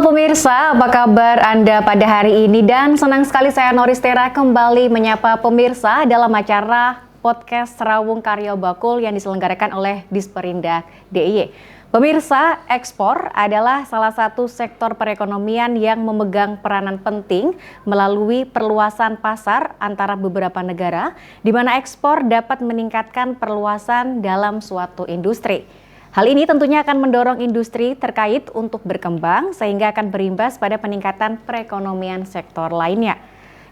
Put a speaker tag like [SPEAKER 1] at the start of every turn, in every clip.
[SPEAKER 1] Pemirsa, apa kabar Anda pada hari ini? Dan senang sekali saya Noristera kembali menyapa pemirsa dalam acara podcast Serawung Karya Bakul yang diselenggarakan oleh Disperindak DIY. Pemirsa, ekspor adalah salah satu sektor perekonomian yang memegang peranan penting melalui perluasan pasar antara beberapa negara, di mana ekspor dapat meningkatkan perluasan dalam suatu industri. Hal ini tentunya akan mendorong industri terkait untuk berkembang sehingga akan berimbas pada peningkatan perekonomian sektor lainnya.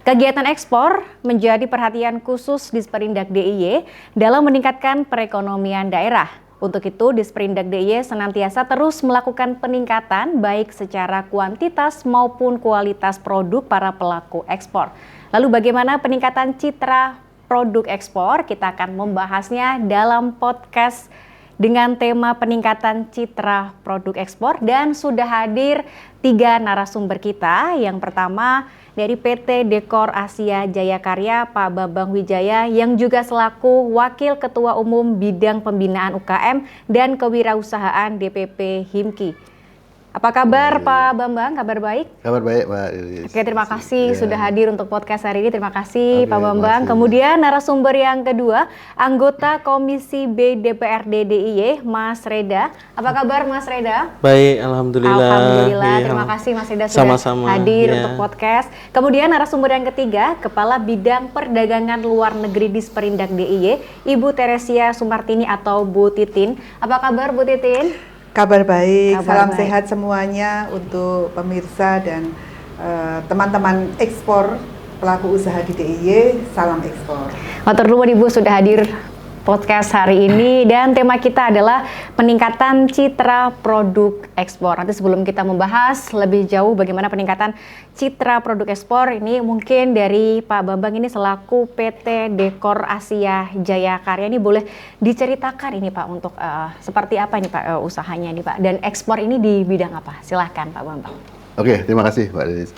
[SPEAKER 1] Kegiatan ekspor menjadi perhatian khusus Disperindak DIY dalam meningkatkan perekonomian daerah. Untuk itu, Disperindak DIY senantiasa terus melakukan peningkatan baik secara kuantitas maupun kualitas produk para pelaku ekspor. Lalu bagaimana peningkatan citra produk ekspor? Kita akan membahasnya dalam podcast dengan tema peningkatan citra produk ekspor dan sudah hadir 3 narasumber kita. Yang pertama dari PT Dekor Asia Jaya Karya, Pak Bambang Wijaya yang juga selaku Wakil Ketua Umum Bidang Pembinaan UKM dan Kewirausahaan DPP HIMKI. Apa kabar Pak Bambang? Kabar baik?
[SPEAKER 2] Kabar baik Mbak.
[SPEAKER 1] Oke, terima kasih sudah hadir untuk podcast hari ini. Terima kasih Pak Bambang. Kemudian narasumber yang kedua, anggota Komisi B DPRD DIY, Mas Reda. Apa kabar Mas Reda?
[SPEAKER 3] Baik, alhamdulillah.
[SPEAKER 1] Alhamdulillah,
[SPEAKER 3] iya.
[SPEAKER 1] Terima kasih Mas Reda sudah
[SPEAKER 3] Sama-sama,
[SPEAKER 1] hadir
[SPEAKER 3] iya.
[SPEAKER 1] untuk podcast. Kemudian narasumber yang ketiga, Kepala Bidang Perdagangan Luar Negeri Disperindak DIY, Ibu Teresia Sumartini atau Bu Titin. Apa kabar Bu Titin?
[SPEAKER 4] Kabar baik, salam
[SPEAKER 1] baik.
[SPEAKER 4] sehat semuanya untuk pemirsa dan teman-teman ekspor pelaku usaha di DIY, salam ekspor.
[SPEAKER 1] Matur nuwun Ibu sudah hadir podcast hari ini dan tema kita adalah peningkatan citra produk ekspor. Nanti sebelum kita membahas lebih jauh bagaimana peningkatan citra produk ekspor, ini mungkin dari Pak Bambang ini selaku PT Dekor Asia Jaya Karya ini boleh diceritakan ini Pak untuk seperti apa ini Pak usahanya ini Pak, dan ekspor ini di bidang apa? Silahkan Pak Bambang.
[SPEAKER 2] Oke, terima kasih Pak Denis.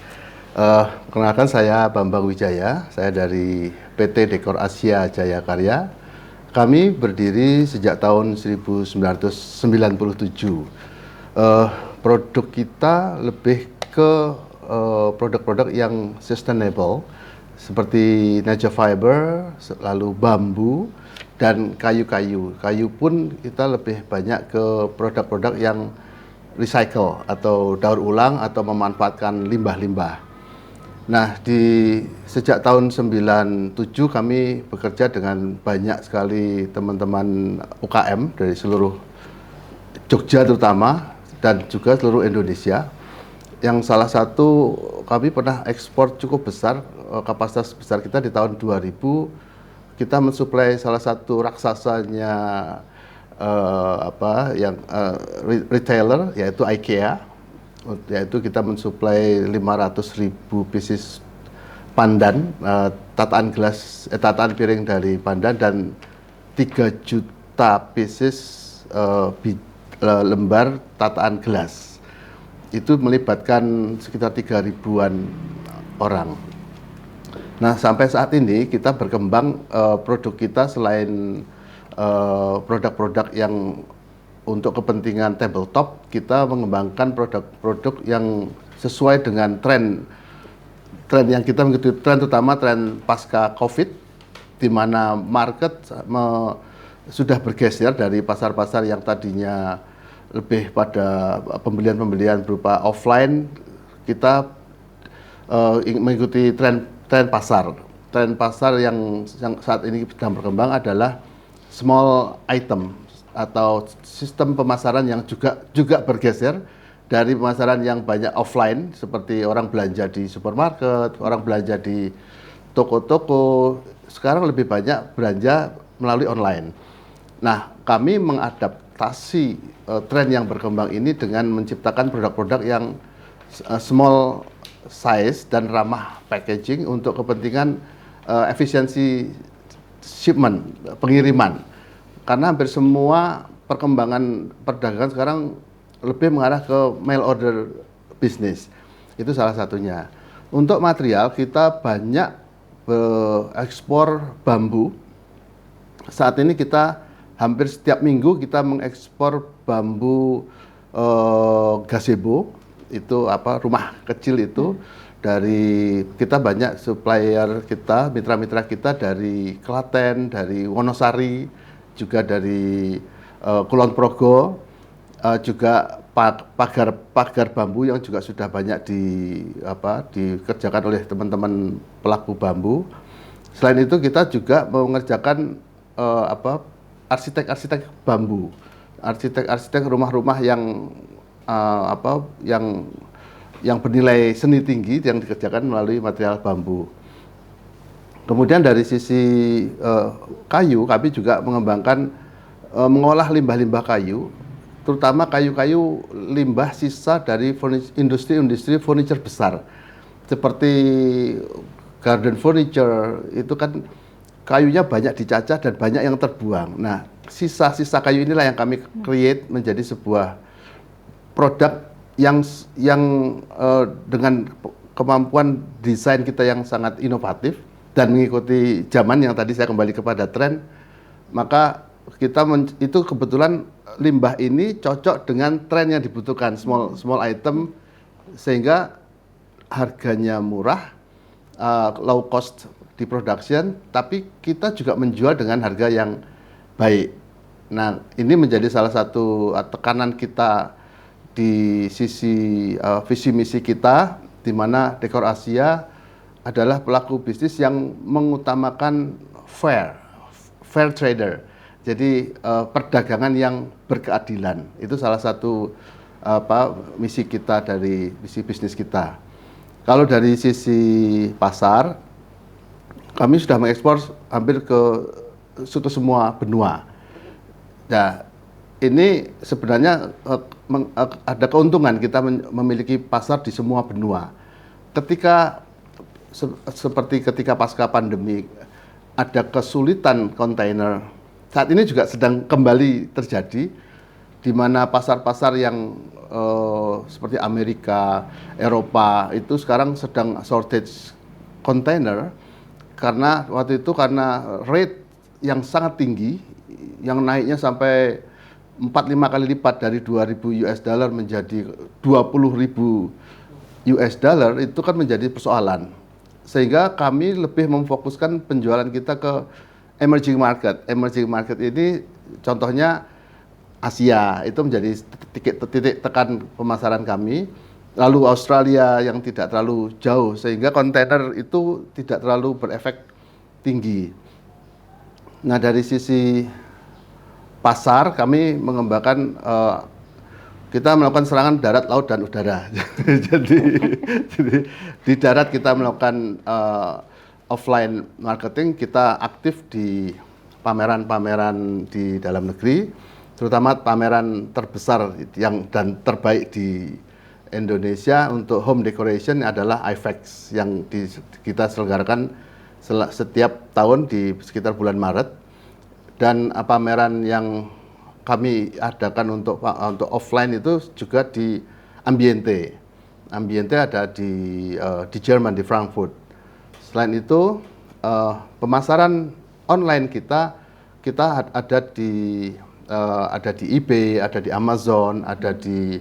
[SPEAKER 2] Perkenalkan saya Bambang Wijaya, saya dari PT Dekor Asia Jaya Karya. Kami berdiri sejak tahun 1997. Produk kita lebih ke produk-produk yang sustainable seperti nature fiber, lalu bambu dan kayu-kayu. Kayu pun kita lebih banyak ke produk-produk yang recycle atau daur ulang atau memanfaatkan limbah-limbah. Nah, sejak tahun 97 kami bekerja dengan banyak sekali teman-teman UKM dari seluruh Jogja terutama dan juga seluruh Indonesia. Yang salah satu kami pernah ekspor cukup besar, kapasitas besar kita di tahun 2000 kita mensuplai salah satu raksasanya retailer yaitu IKEA. Yaitu kita mensuplai 500.000 pieces pandan, tataan piring dari pandan dan 3 juta pieces lembar tataan gelas. Itu melibatkan sekitar 3.000-an orang. Nah, sampai saat ini kita berkembang, produk kita selain produk-produk yang untuk kepentingan tabletop, kita mengembangkan produk-produk yang sesuai dengan tren yang kita mengikuti, tren terutama tren pasca COVID, di mana market sudah bergeser dari pasar-pasar yang tadinya lebih pada pembelian-pembelian berupa offline. Kita mengikuti tren pasar. Tren pasar yang saat ini sedang berkembang adalah small item atau sistem pemasaran yang juga bergeser dari pemasaran yang banyak offline seperti orang belanja di supermarket, orang belanja di toko-toko, sekarang lebih banyak belanja melalui online. Nah, kami mengadaptasi tren yang berkembang ini dengan menciptakan produk-produk yang small size dan ramah packaging untuk kepentingan efisiensi shipment, pengiriman. Karena hampir semua perkembangan perdagangan sekarang lebih mengarah ke mail order business. Itu salah satunya. Untuk material kita banyak ekspor bambu. Saat ini kita hampir setiap minggu kita mengekspor bambu gazebo itu rumah kecil itu dari kita banyak supplier kita, mitra-mitra kita dari Klaten, dari Wonosari, juga dari Kulon Progo, juga pagar bambu yang juga sudah banyak dikerjakan oleh teman-teman pelaku bambu. Selain itu kita juga mengerjakan arsitek-arsitek bambu, arsitek rumah-rumah yang yang bernilai seni tinggi yang dikerjakan melalui material bambu. Kemudian dari sisi kayu, kami juga mengembangkan mengolah limbah-limbah kayu, terutama kayu-kayu limbah sisa dari industri-industri furniture besar, seperti garden furniture, itu kan kayunya banyak dicacah dan banyak yang terbuang. Nah, sisa-sisa kayu inilah yang kami create menjadi sebuah produk yang dengan kemampuan desain kita yang sangat inovatif dan mengikuti zaman yang tadi saya kembali kepada tren, maka itu kebetulan limbah ini cocok dengan tren yang dibutuhkan, small item, sehingga harganya murah, low cost di production, tapi kita juga menjual dengan harga yang baik. Nah, ini menjadi salah satu tekanan kita di sisi visi misi kita, di mana Dekor Asia adalah pelaku bisnis yang mengutamakan fair trader. Jadi perdagangan yang berkeadilan itu salah satu misi kita dari misi bisnis kita. Kalau dari sisi pasar, kami sudah mengekspor hampir ke semua benua. Nah, ini sebenarnya ada keuntungan kita memiliki pasar di semua benua. Seperti ketika pasca pandemi ada kesulitan kontainer, saat ini juga sedang kembali terjadi, di mana pasar-pasar yang seperti Amerika, Eropa itu sekarang sedang shortage kontainer karena waktu itu karena rate yang sangat tinggi, yang naiknya sampai 4-5 kali lipat dari 2.000 US dollar menjadi 20.000 US dollar, itu kan menjadi persoalan. Sehingga kami lebih memfokuskan penjualan kita ke emerging market. Emerging market ini contohnya Asia, itu menjadi titik tekan pemasaran kami. Lalu Australia yang tidak terlalu jauh, sehingga kontainer itu tidak terlalu berefek tinggi. Nah, dari sisi pasar, kami mengembangkan, kita melakukan serangan darat, laut, dan udara. jadi di darat kita melakukan offline marketing, kita aktif di pameran-pameran di dalam negeri, terutama pameran terbesar dan terbaik di Indonesia untuk home decoration adalah IFEX yang kita selenggarakan setiap tahun di sekitar bulan Maret. Dan pameran yang kami adakan untuk offline itu juga di Ambiente. Ambiente ada di Jerman, di Frankfurt. Selain itu, pemasaran online kita ada di eBay, ada di Amazon, ada di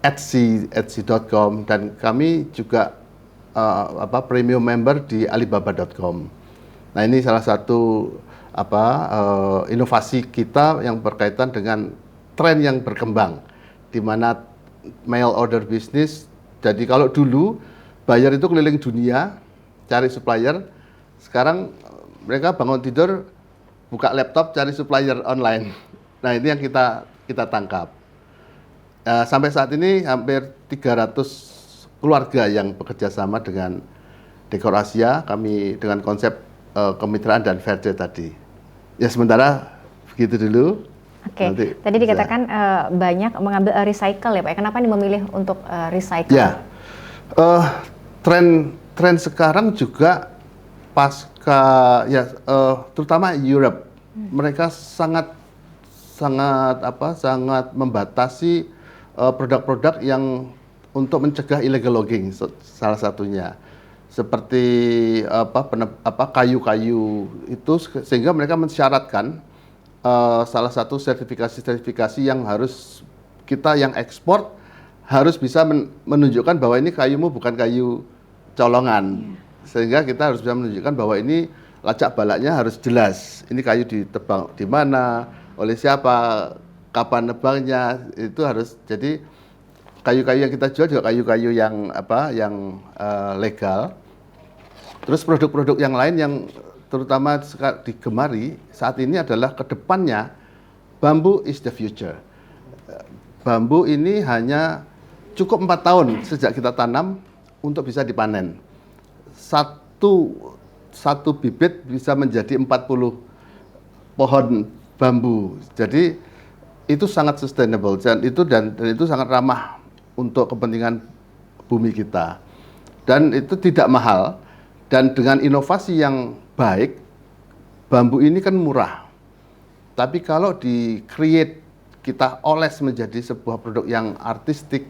[SPEAKER 2] Etsy.com, dan kami juga premium member di Alibaba.com. Nah, ini salah satu inovasi kita yang berkaitan dengan tren yang berkembang, di mana mail order business. Jadi kalau dulu buyer itu keliling dunia cari supplier, sekarang mereka bangun tidur buka laptop cari supplier online. Nah, ini yang kita tangkap. Sampai saat ini hampir 300 keluarga yang bekerja sama dengan Dekor Asia, kami dengan konsep kemitraan dan fair trade tadi. Ya, sementara begitu dulu.
[SPEAKER 1] Oke, tadi dikatakan banyak mengambil recycle ya Pak. Kenapa ini memilih untuk recycle?
[SPEAKER 2] Ya, tren sekarang juga pasca terutama Europe, mereka sangat membatasi produk-produk yang untuk mencegah illegal logging, salah satunya seperti kayu-kayu itu, sehingga mereka mensyaratkan salah satu sertifikasi yang harus kita yang ekspor harus bisa menunjukkan bahwa ini kayumu bukan kayu colongan. Sehingga kita harus bisa menunjukkan bahwa ini lacak balaknya harus jelas. Ini kayu ditebang di mana, oleh siapa, kapan nebangnya, itu harus. Jadi kayu-kayu yang kita jual juga kayu-kayu yang legal. Terus produk-produk yang lain yang terutama digemari saat ini adalah kedepannya bambu is the future. Bambu ini hanya cukup 4 tahun sejak kita tanam untuk bisa dipanen. Satu bibit bisa menjadi 40 pohon bambu. Jadi itu sangat sustainable dan itu sangat ramah untuk kepentingan bumi kita. Dan itu tidak mahal. Dan dengan inovasi yang baik, bambu ini kan murah. Tapi kalau di-create, kita oles menjadi sebuah produk yang artistik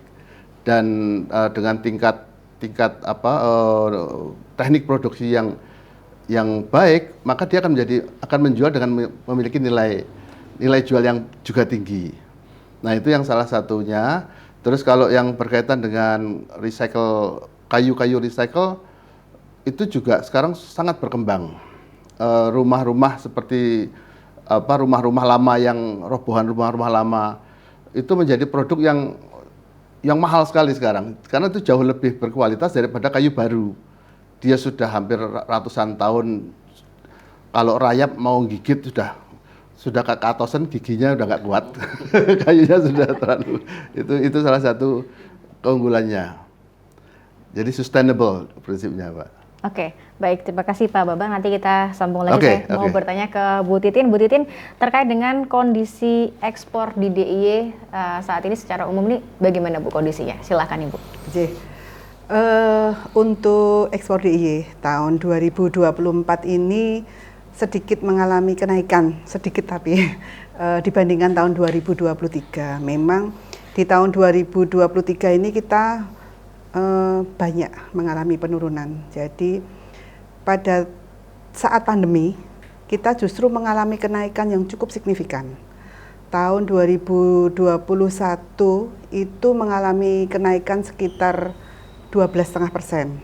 [SPEAKER 2] dan dengan tingkat teknik produksi yang baik, maka dia akan menjual dengan memiliki nilai jual yang juga tinggi. Nah, itu yang salah satunya. Terus kalau yang berkaitan dengan kayu-kayu recycle, itu juga sekarang sangat berkembang. Rumah-rumah seperti rumah-rumah lama robohan rumah-rumah lama itu menjadi produk yang mahal sekali sekarang karena itu jauh lebih berkualitas daripada kayu baru. Dia sudah hampir ratusan tahun. Kalau rayap mau gigit sudah katosen, giginya udah nggak kuat. Kayunya sudah terlalu. Itu salah satu keunggulannya. Jadi sustainable prinsipnya, Pak.
[SPEAKER 1] Oke, baik. Terima kasih Pak Bambang. Nanti kita sambung lagi. Saya mau bertanya ke Bu Titin. Bu Titin, terkait dengan kondisi ekspor di DIY saat ini secara umum ini bagaimana Bu kondisinya? Silakan Ibu.
[SPEAKER 4] Untuk ekspor DIY tahun 2024 ini sedikit mengalami kenaikan, sedikit tapi dibandingkan tahun 2023. Memang di tahun 2023 ini kita banyak mengalami penurunan. Jadi pada saat pandemi kita justru mengalami kenaikan yang cukup signifikan. Tahun 2021 itu mengalami kenaikan sekitar 12,5%.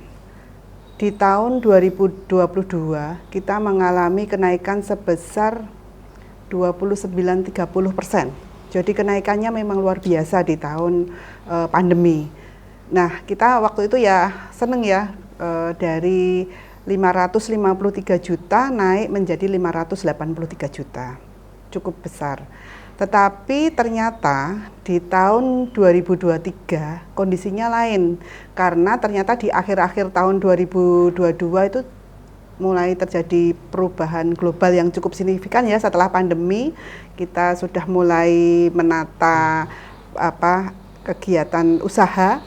[SPEAKER 4] Di tahun 2022 kita mengalami kenaikan sebesar 29-30%. Jadi kenaikannya memang luar biasa di tahun pandemi. Nah, kita waktu itu ya seneng ya, dari 553 juta naik menjadi 583 juta. Cukup besar. Tetapi ternyata di tahun 2023 kondisinya lain. Karena ternyata di akhir-akhir tahun 2022 itu mulai terjadi perubahan global yang cukup signifikan ya. Setelah pandemi kita sudah mulai menata kegiatan usaha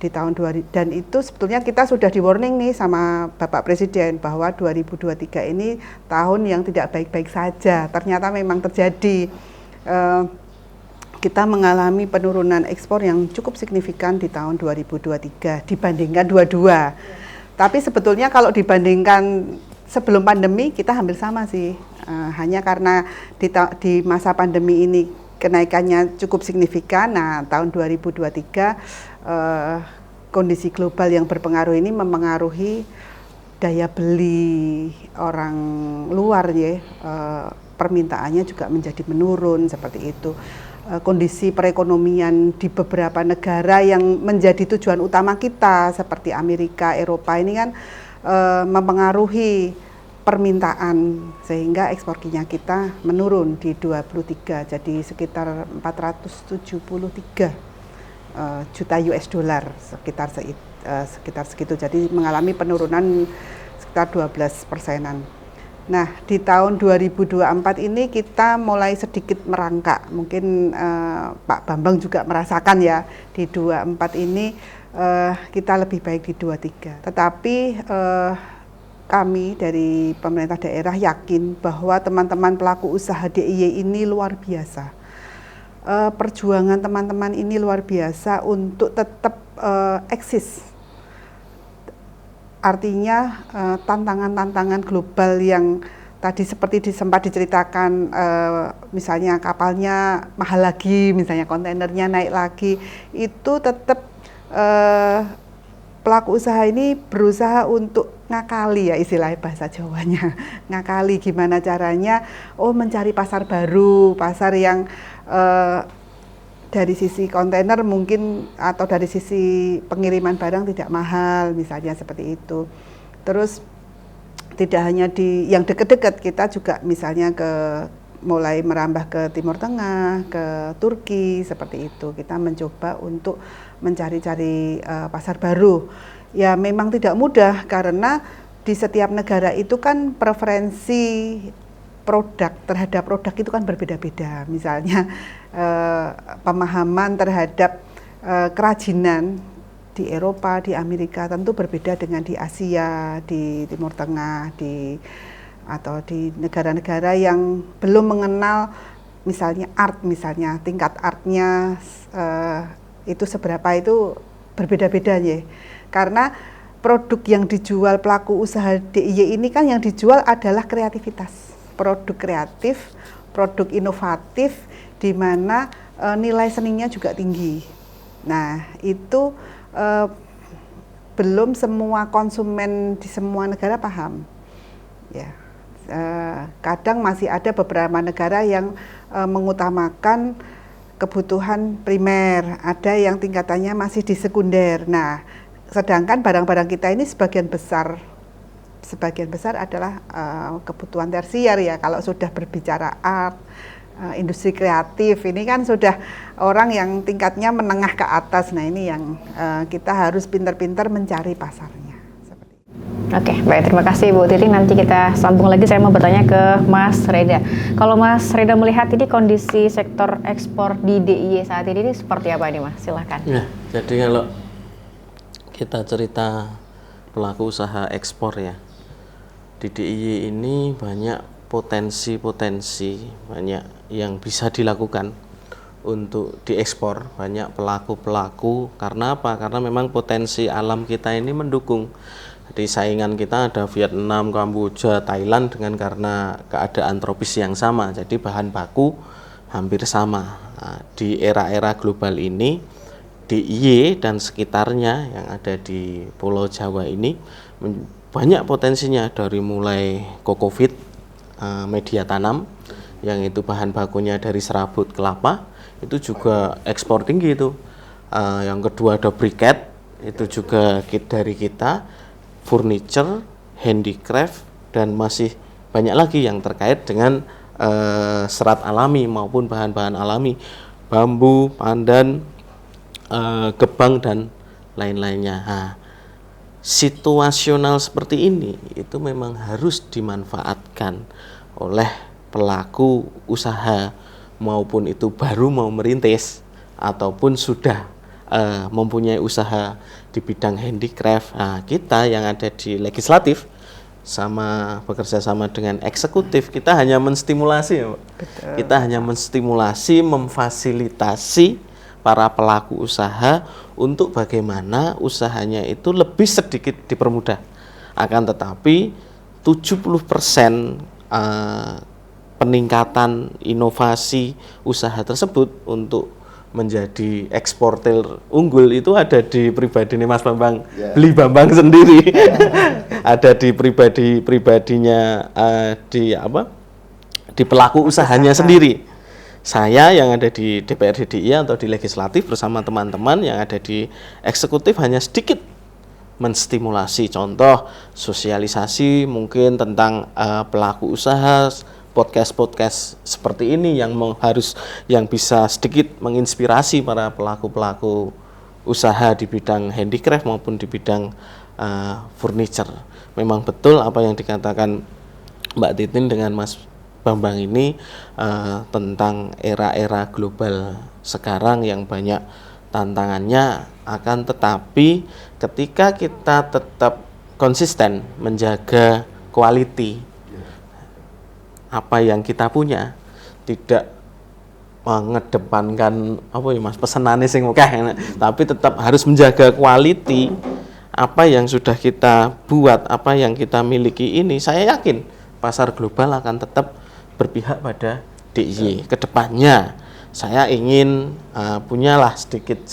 [SPEAKER 4] di tahun 2000, dan itu sebetulnya kita sudah di warning nih sama Bapak Presiden bahwa 2023 ini tahun yang tidak baik-baik saja. Ternyata memang terjadi. Kita mengalami penurunan ekspor yang cukup signifikan di tahun 2023 dibandingkan 22. Tapi sebetulnya kalau dibandingkan sebelum pandemi kita hampir sama sih. Hanya karena di masa pandemi ini kenaikannya cukup signifikan. Nah, tahun 2023 kondisi global yang berpengaruh ini mempengaruhi daya beli orang luar ya. Permintaannya juga menjadi menurun seperti itu. Kondisi perekonomian di beberapa negara yang menjadi tujuan utama kita seperti Amerika, Eropa ini kan mempengaruhi permintaan sehingga ekspor minyak kita menurun di 23, jadi sekitar 473 juta US dollar sekitar segitu, jadi mengalami penurunan sekitar 12%-an. Nah, di tahun 2024 ini kita mulai sedikit merangkak, mungkin Pak Bambang juga merasakan ya, di 24 ini kita lebih baik di 23. Tetapi kami dari pemerintah daerah yakin bahwa teman-teman pelaku usaha DIY ini luar biasa. Perjuangan teman-teman ini luar biasa untuk tetap eksis. Artinya tantangan-tantangan global yang tadi seperti sempat diceritakan, misalnya kapalnya mahal lagi, misalnya kontainernya naik lagi, itu tetap pelaku usaha ini berusaha untuk ngakali, ya istilah bahasa Jawanya, ngakali gimana caranya, mencari pasar baru, pasar yang dari sisi kontainer mungkin atau dari sisi pengiriman barang tidak mahal, misalnya seperti itu. Terus tidak hanya di yang dekat-dekat, kita juga misalnya mulai merambah ke Timur Tengah, ke Turki, seperti itu. Kita mencoba untuk mencari-cari pasar baru. Ya memang tidak mudah karena di setiap negara itu kan preferensi produk terhadap produk itu kan berbeda-beda. Misalnya pemahaman terhadap kerajinan di Eropa, di Amerika tentu berbeda dengan di Asia, di Timur Tengah, atau di negara-negara yang belum mengenal misalnya art, misalnya tingkat artnya itu seberapa, itu berbeda-beda ya. Karena produk yang dijual pelaku usaha DIY ini kan yang dijual adalah kreativitas, produk kreatif, produk inovatif, di mana nilai seninya juga tinggi. Nah itu belum semua konsumen di semua negara paham. Ya, kadang masih ada beberapa negara yang mengutamakan kebutuhan primer, ada yang tingkatannya masih di sekunder. Nah, sedangkan barang-barang kita ini sebagian besar adalah kebutuhan tersier ya. Kalau sudah berbicara art, industri kreatif, ini kan sudah orang yang tingkatnya menengah ke atas. Nah, ini yang kita harus pintar-pintar mencari pasarnya.
[SPEAKER 1] Oke, baik, terima kasih Bu Titing. Nanti kita sambung lagi, saya mau bertanya ke Mas Reda. Kalau Mas Reda melihat ini kondisi sektor ekspor di DIY saat ini seperti apa ini Mas? Silahkan.
[SPEAKER 3] Ya, jadi kalau kita cerita pelaku usaha ekspor ya, di DIY ini banyak potensi-potensi, banyak yang bisa dilakukan untuk diekspor, banyak pelaku-pelaku. Karena apa? Karena memang potensi alam kita ini mendukung. Jadi saingan kita ada Vietnam, Kamboja, Thailand dengan karena keadaan tropis yang sama. Jadi bahan baku hampir sama. Nah, di era-era global ini, DIY dan sekitarnya yang ada di Pulau Jawa ini banyak potensinya, dari mulai kokovit, media tanam, yang itu bahan bakunya dari serabut kelapa, itu juga ekspor tinggi itu. Yang kedua ada briket, itu juga dari kita. Furniture, handicraft, dan masih banyak lagi yang terkait dengan serat alami maupun bahan-bahan alami, bambu, pandan, gebang, dan lain-lainnya. Nah, situasional seperti ini itu memang harus dimanfaatkan oleh pelaku usaha, maupun itu baru mau merintis ataupun sudah mempunyai usaha di bidang handicraft. Nah, kita yang ada di legislatif bekerja sama dengan eksekutif, kita hanya menstimulasi ya, Pak.
[SPEAKER 4] Betul. Kita
[SPEAKER 3] hanya menstimulasi, memfasilitasi para pelaku usaha untuk bagaimana usahanya itu lebih sedikit dipermudah. Akan tetapi 70% peningkatan inovasi usaha tersebut untuk menjadi eksportir unggul itu ada di pribadi Mas Bambang, Beli Bambang sendiri. Ada di pribadinya di pelaku usahanya sendiri. Saya yang ada di DPRD DIY atau di legislatif bersama teman-teman yang ada di eksekutif hanya sedikit menstimulasi, contoh sosialisasi mungkin tentang pelaku usaha, podcast seperti ini yang bisa sedikit menginspirasi para pelaku-pelaku usaha di bidang handicraft maupun di bidang furniture. Memang betul apa yang dikatakan Mbak Titin dengan Mas Bambang ini tentang era-era global sekarang yang banyak tantangannya, akan tetapi ketika kita tetap konsisten menjaga quality apa yang kita punya, tidak mengedepankan pesenane sing akeh, tapi tetap harus menjaga quality apa yang sudah kita buat, apa yang kita miliki ini, saya yakin pasar global akan tetap berpihak pada DIY. Kedepannya saya ingin punyalah sedikit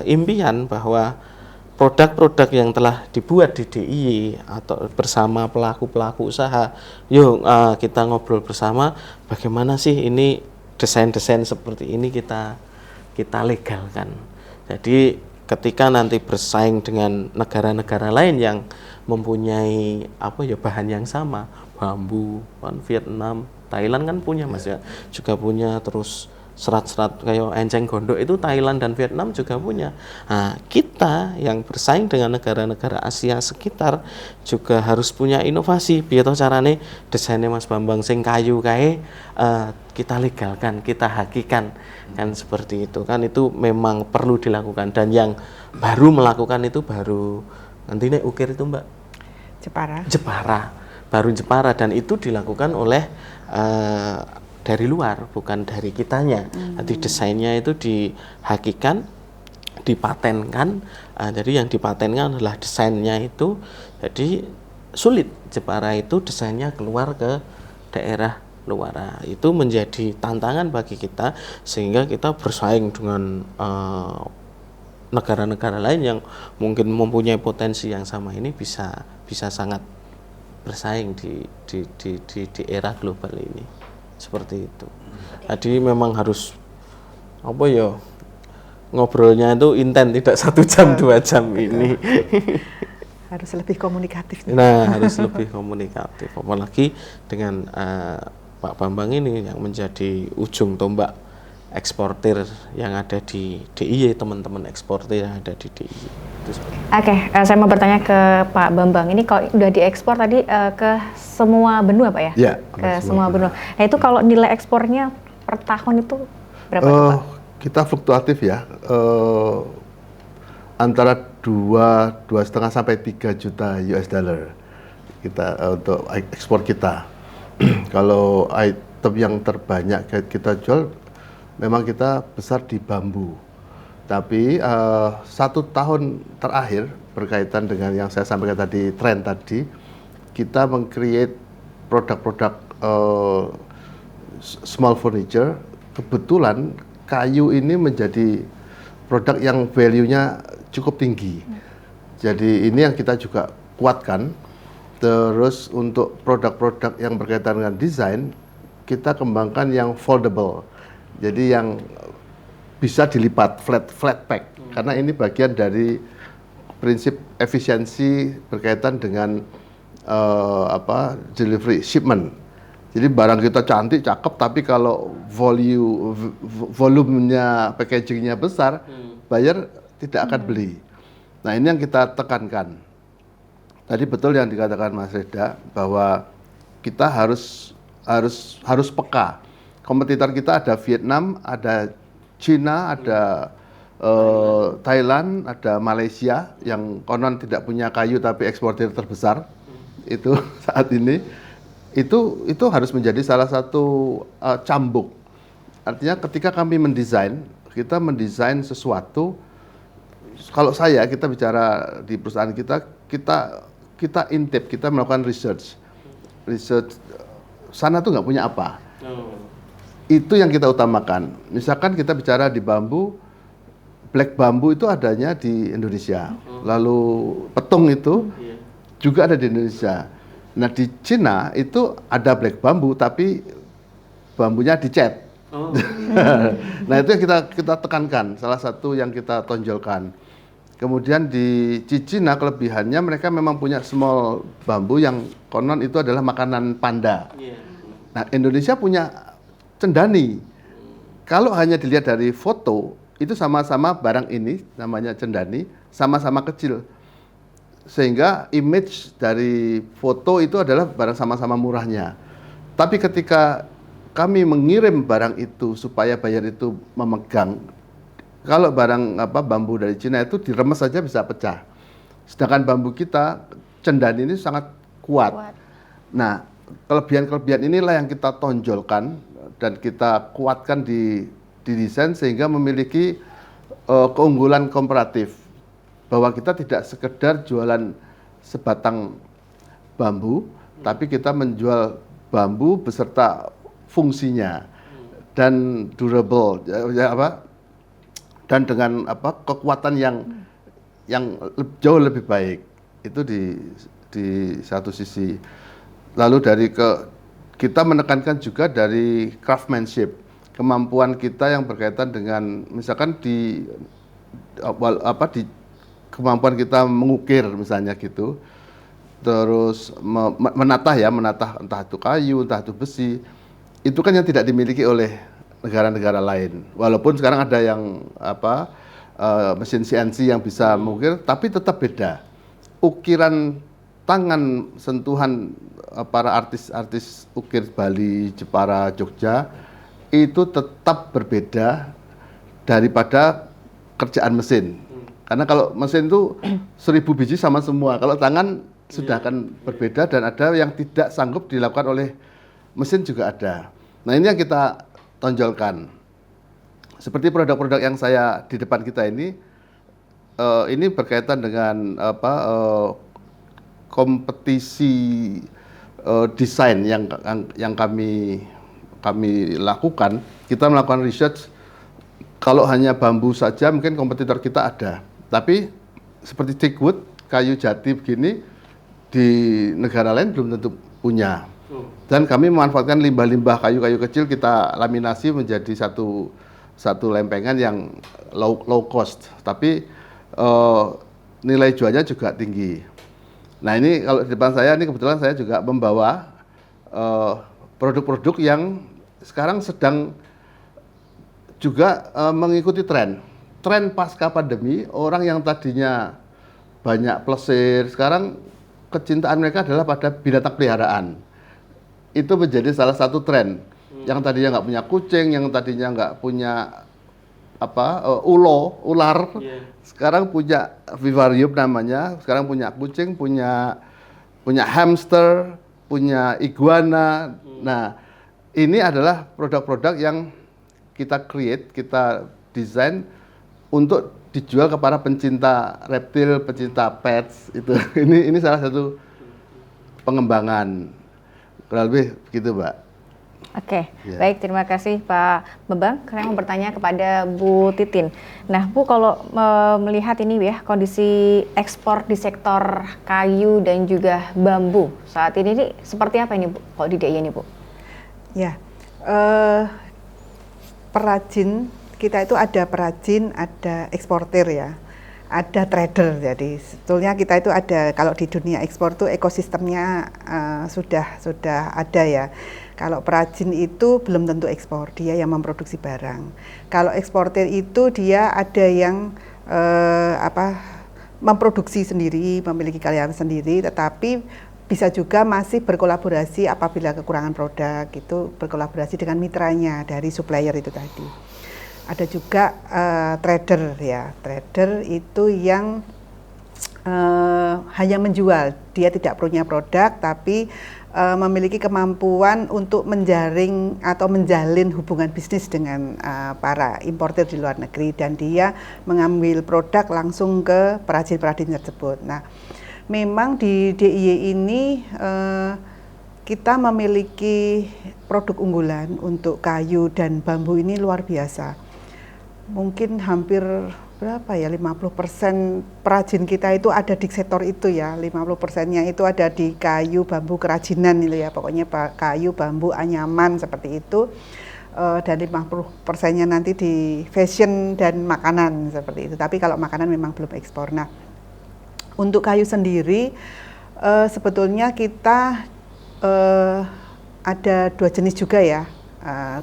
[SPEAKER 3] impian bahwa produk-produk yang telah dibuat di DIY atau bersama pelaku-pelaku usaha, yuk kita ngobrol bersama bagaimana sih ini desain-desain seperti ini kita legalkan. Jadi ketika nanti bersaing dengan negara-negara lain yang mempunyai bahan yang sama, bambu, Vietnam, Thailand kan punya Mas ya, juga punya, terus serat-serat kayak enceng gondok itu Thailand dan Vietnam juga punya. Nah, kita yang bersaing dengan negara-negara Asia sekitar juga harus punya inovasi. Biar carane desainnya Mas Bambang sing kayu kae kita legalkan, kita hakikan, kan seperti itu. Kan itu memang perlu dilakukan, dan yang baru melakukan itu baru nanti ukir itu Mbak Jepara, baru Jepara, dan itu dilakukan oleh dari luar, bukan dari kitanya. Nanti desainnya itu dihakikan, dipatenkan. Jadi yang dipatenkan adalah desainnya itu. Jadi sulit Jepara itu desainnya keluar ke daerah luar. Itu menjadi tantangan bagi kita, sehingga kita bersaing dengan negara-negara lain yang mungkin mempunyai potensi yang sama ini bisa sangat bersaing di era global ini. Seperti itu. Jadi memang harus ngobrolnya itu intens, tidak 1 jam 2 jam ini.
[SPEAKER 4] Harus lebih komunikatif.
[SPEAKER 3] Nah, harus lebih komunikatif. Apalagi dengan Pak Bambang ini yang menjadi ujung tombak eksportir yang ada di DIY, teman-teman eksportir yang ada di DIY.
[SPEAKER 1] Oke, saya mau bertanya ke Pak Bambang. Ini kalau udah diekspor tadi ke semua benua Pak ya?
[SPEAKER 2] Ya,
[SPEAKER 1] ke semua benua. Nah itu kalau nilai ekspornya per tahun itu berapa Pak?
[SPEAKER 2] Kita fluktuatif ya, antara 2,5 sampai 3 juta US dollar kita untuk ekspor kita. Kalau item yang terbanyak kita jual, memang kita besar di bambu. Tapi 1 tahun terakhir berkaitan dengan yang saya sampaikan tadi, tren tadi, kita meng-create produk-produk small furniture. Kebetulan kayu ini menjadi produk yang value-nya cukup tinggi. Jadi ini yang kita juga kuatkan. Terus untuk produk-produk yang berkaitan dengan desain, kita kembangkan yang foldable. Jadi yang bisa dilipat, flat pack, karena ini bagian dari prinsip efisiensi berkaitan dengan delivery, shipment. Jadi barang kita cantik, cakep, tapi kalau volumenya, packagingnya besar, buyer tidak akan beli. Nah ini yang kita tekankan. Tadi betul yang dikatakan Mas Reda, bahwa kita harus peka. Kompetitor kita ada Vietnam, ada Cina, ada Thailand, ada Malaysia yang konon tidak punya kayu tapi eksportir terbesar itu saat ini. Itu harus menjadi salah satu cambuk. Artinya ketika kami mendesain, kita mendesain sesuatu. Kalau kita bicara di perusahaan kita intip, kita melakukan research sana tuh nggak punya apa. Itu yang kita utamakan. Misalkan kita bicara di bambu, black bambu itu adanya di Indonesia. Lalu petung itu juga ada di Indonesia. Nah di Cina itu ada black bambu tapi bambunya dicat. Nah itu yang kita tekankan, salah satu yang kita tonjolkan. Kemudian di Cina kelebihannya mereka memang punya small bambu yang konon itu adalah makanan panda. Nah Indonesia punya cendani. Kalau hanya dilihat dari foto, itu sama-sama barang ini, namanya cendani, sama-sama kecil. Sehingga image dari foto itu adalah barang sama-sama murahnya. Tapi ketika kami mengirim barang itu supaya buyer itu memegang, kalau barang bambu dari Cina itu diremes saja bisa pecah. Sedangkan bambu kita, cendani ini sangat kuat. Nah, kelebihan-kelebihan inilah yang kita tonjolkan dan kita kuatkan di desain sehingga memiliki keunggulan komparatif, bahwa kita tidak sekedar jualan sebatang bambu, tapi kita menjual bambu beserta fungsinya dan durable, dan dengan kekuatan yang jauh lebih baik. Itu di satu sisi. Lalu kita menekankan juga dari craftsmanship, kemampuan kita yang berkaitan dengan misalkan di kemampuan kita mengukir misalnya gitu. Terus menatah entah itu kayu, entah itu besi. Itu kan yang tidak dimiliki oleh negara-negara lain. Walaupun sekarang ada yang mesin CNC yang bisa mengukir, tapi tetap beda. Ukiran tangan, sentuhan para artis-artis ukir Bali, Jepara, Jogja itu tetap berbeda daripada kerjaan mesin. Karena kalau mesin itu 1000 biji sama semua. Kalau tangan sudah akan berbeda, dan ada yang tidak sanggup dilakukan oleh mesin juga ada. Nah, ini yang kita tonjolkan. Seperti produk-produk yang saya di depan kita ini berkaitan dengan kompetisi desain yang kami lakukan. Kita melakukan research. Kalau hanya bambu saja mungkin kompetitor kita ada, tapi seperti teakwood, kayu jati begini di negara lain belum tentu punya. Dan kami memanfaatkan limbah-limbah kayu-kayu kecil, kita laminasi menjadi satu lempengan yang low cost, tapi nilai jualnya juga tinggi. Nah, ini kalau di depan saya ini kebetulan saya juga membawa produk-produk yang sekarang sedang juga mengikuti tren pasca pandemi. Orang yang tadinya banyak plesir, sekarang kecintaan mereka adalah pada binatang peliharaan. Itu menjadi salah satu tren. Yang tadinya nggak punya kucing, yang tadinya nggak punya ular, sekarang punya vivarium namanya. Sekarang punya kucing, punya hamster, punya iguana. Nah, ini adalah produk-produk yang kita create, kita desain untuk dijual kepada pencinta reptil, pencinta pets itu. Ini salah satu pengembangan. Kurang lebih begitu, Mbak.
[SPEAKER 1] Oke, baik, terima kasih Pak Bambang. Saya mau bertanya kepada Bu Titin. Nah, Bu, kalau melihat ini ya, kondisi ekspor di sektor kayu dan juga bambu saat ini seperti apa ini, Bu? Kalau di DIY ini, Bu?
[SPEAKER 4] Ya, perajin kita itu ada perajin, ada eksportir ya, ada trader. Jadi sebetulnya kita itu ada, kalau di dunia ekspor itu ekosistemnya sudah ada ya. Kalau perajin itu belum tentu ekspor, dia yang memproduksi barang. Kalau eksportir itu dia ada yang memproduksi sendiri, memiliki karyawan sendiri, tetapi bisa juga masih berkolaborasi apabila kekurangan produk, itu berkolaborasi dengan mitranya dari supplier itu tadi. Ada juga trader ya, trader itu yang hanya menjual, dia tidak punya produk tapi memiliki kemampuan untuk menjaring atau menjalin hubungan bisnis dengan para importer di luar negeri, dan dia mengambil produk langsung ke perajin-perajin tersebut. Nah, memang di DIY ini kita memiliki produk unggulan untuk kayu dan bambu ini luar biasa. Mungkin hampir berapa ya, 50% perajin kita itu ada di sektor itu ya, 50%-nya itu ada di kayu, bambu, kerajinan itu ya, pokoknya kayu, bambu, anyaman seperti itu, dan 50%-nya nanti di fashion dan makanan seperti itu. Tapi kalau makanan memang belum ekspor. Nah, untuk kayu sendiri sebetulnya kita ada 2 jenis juga ya,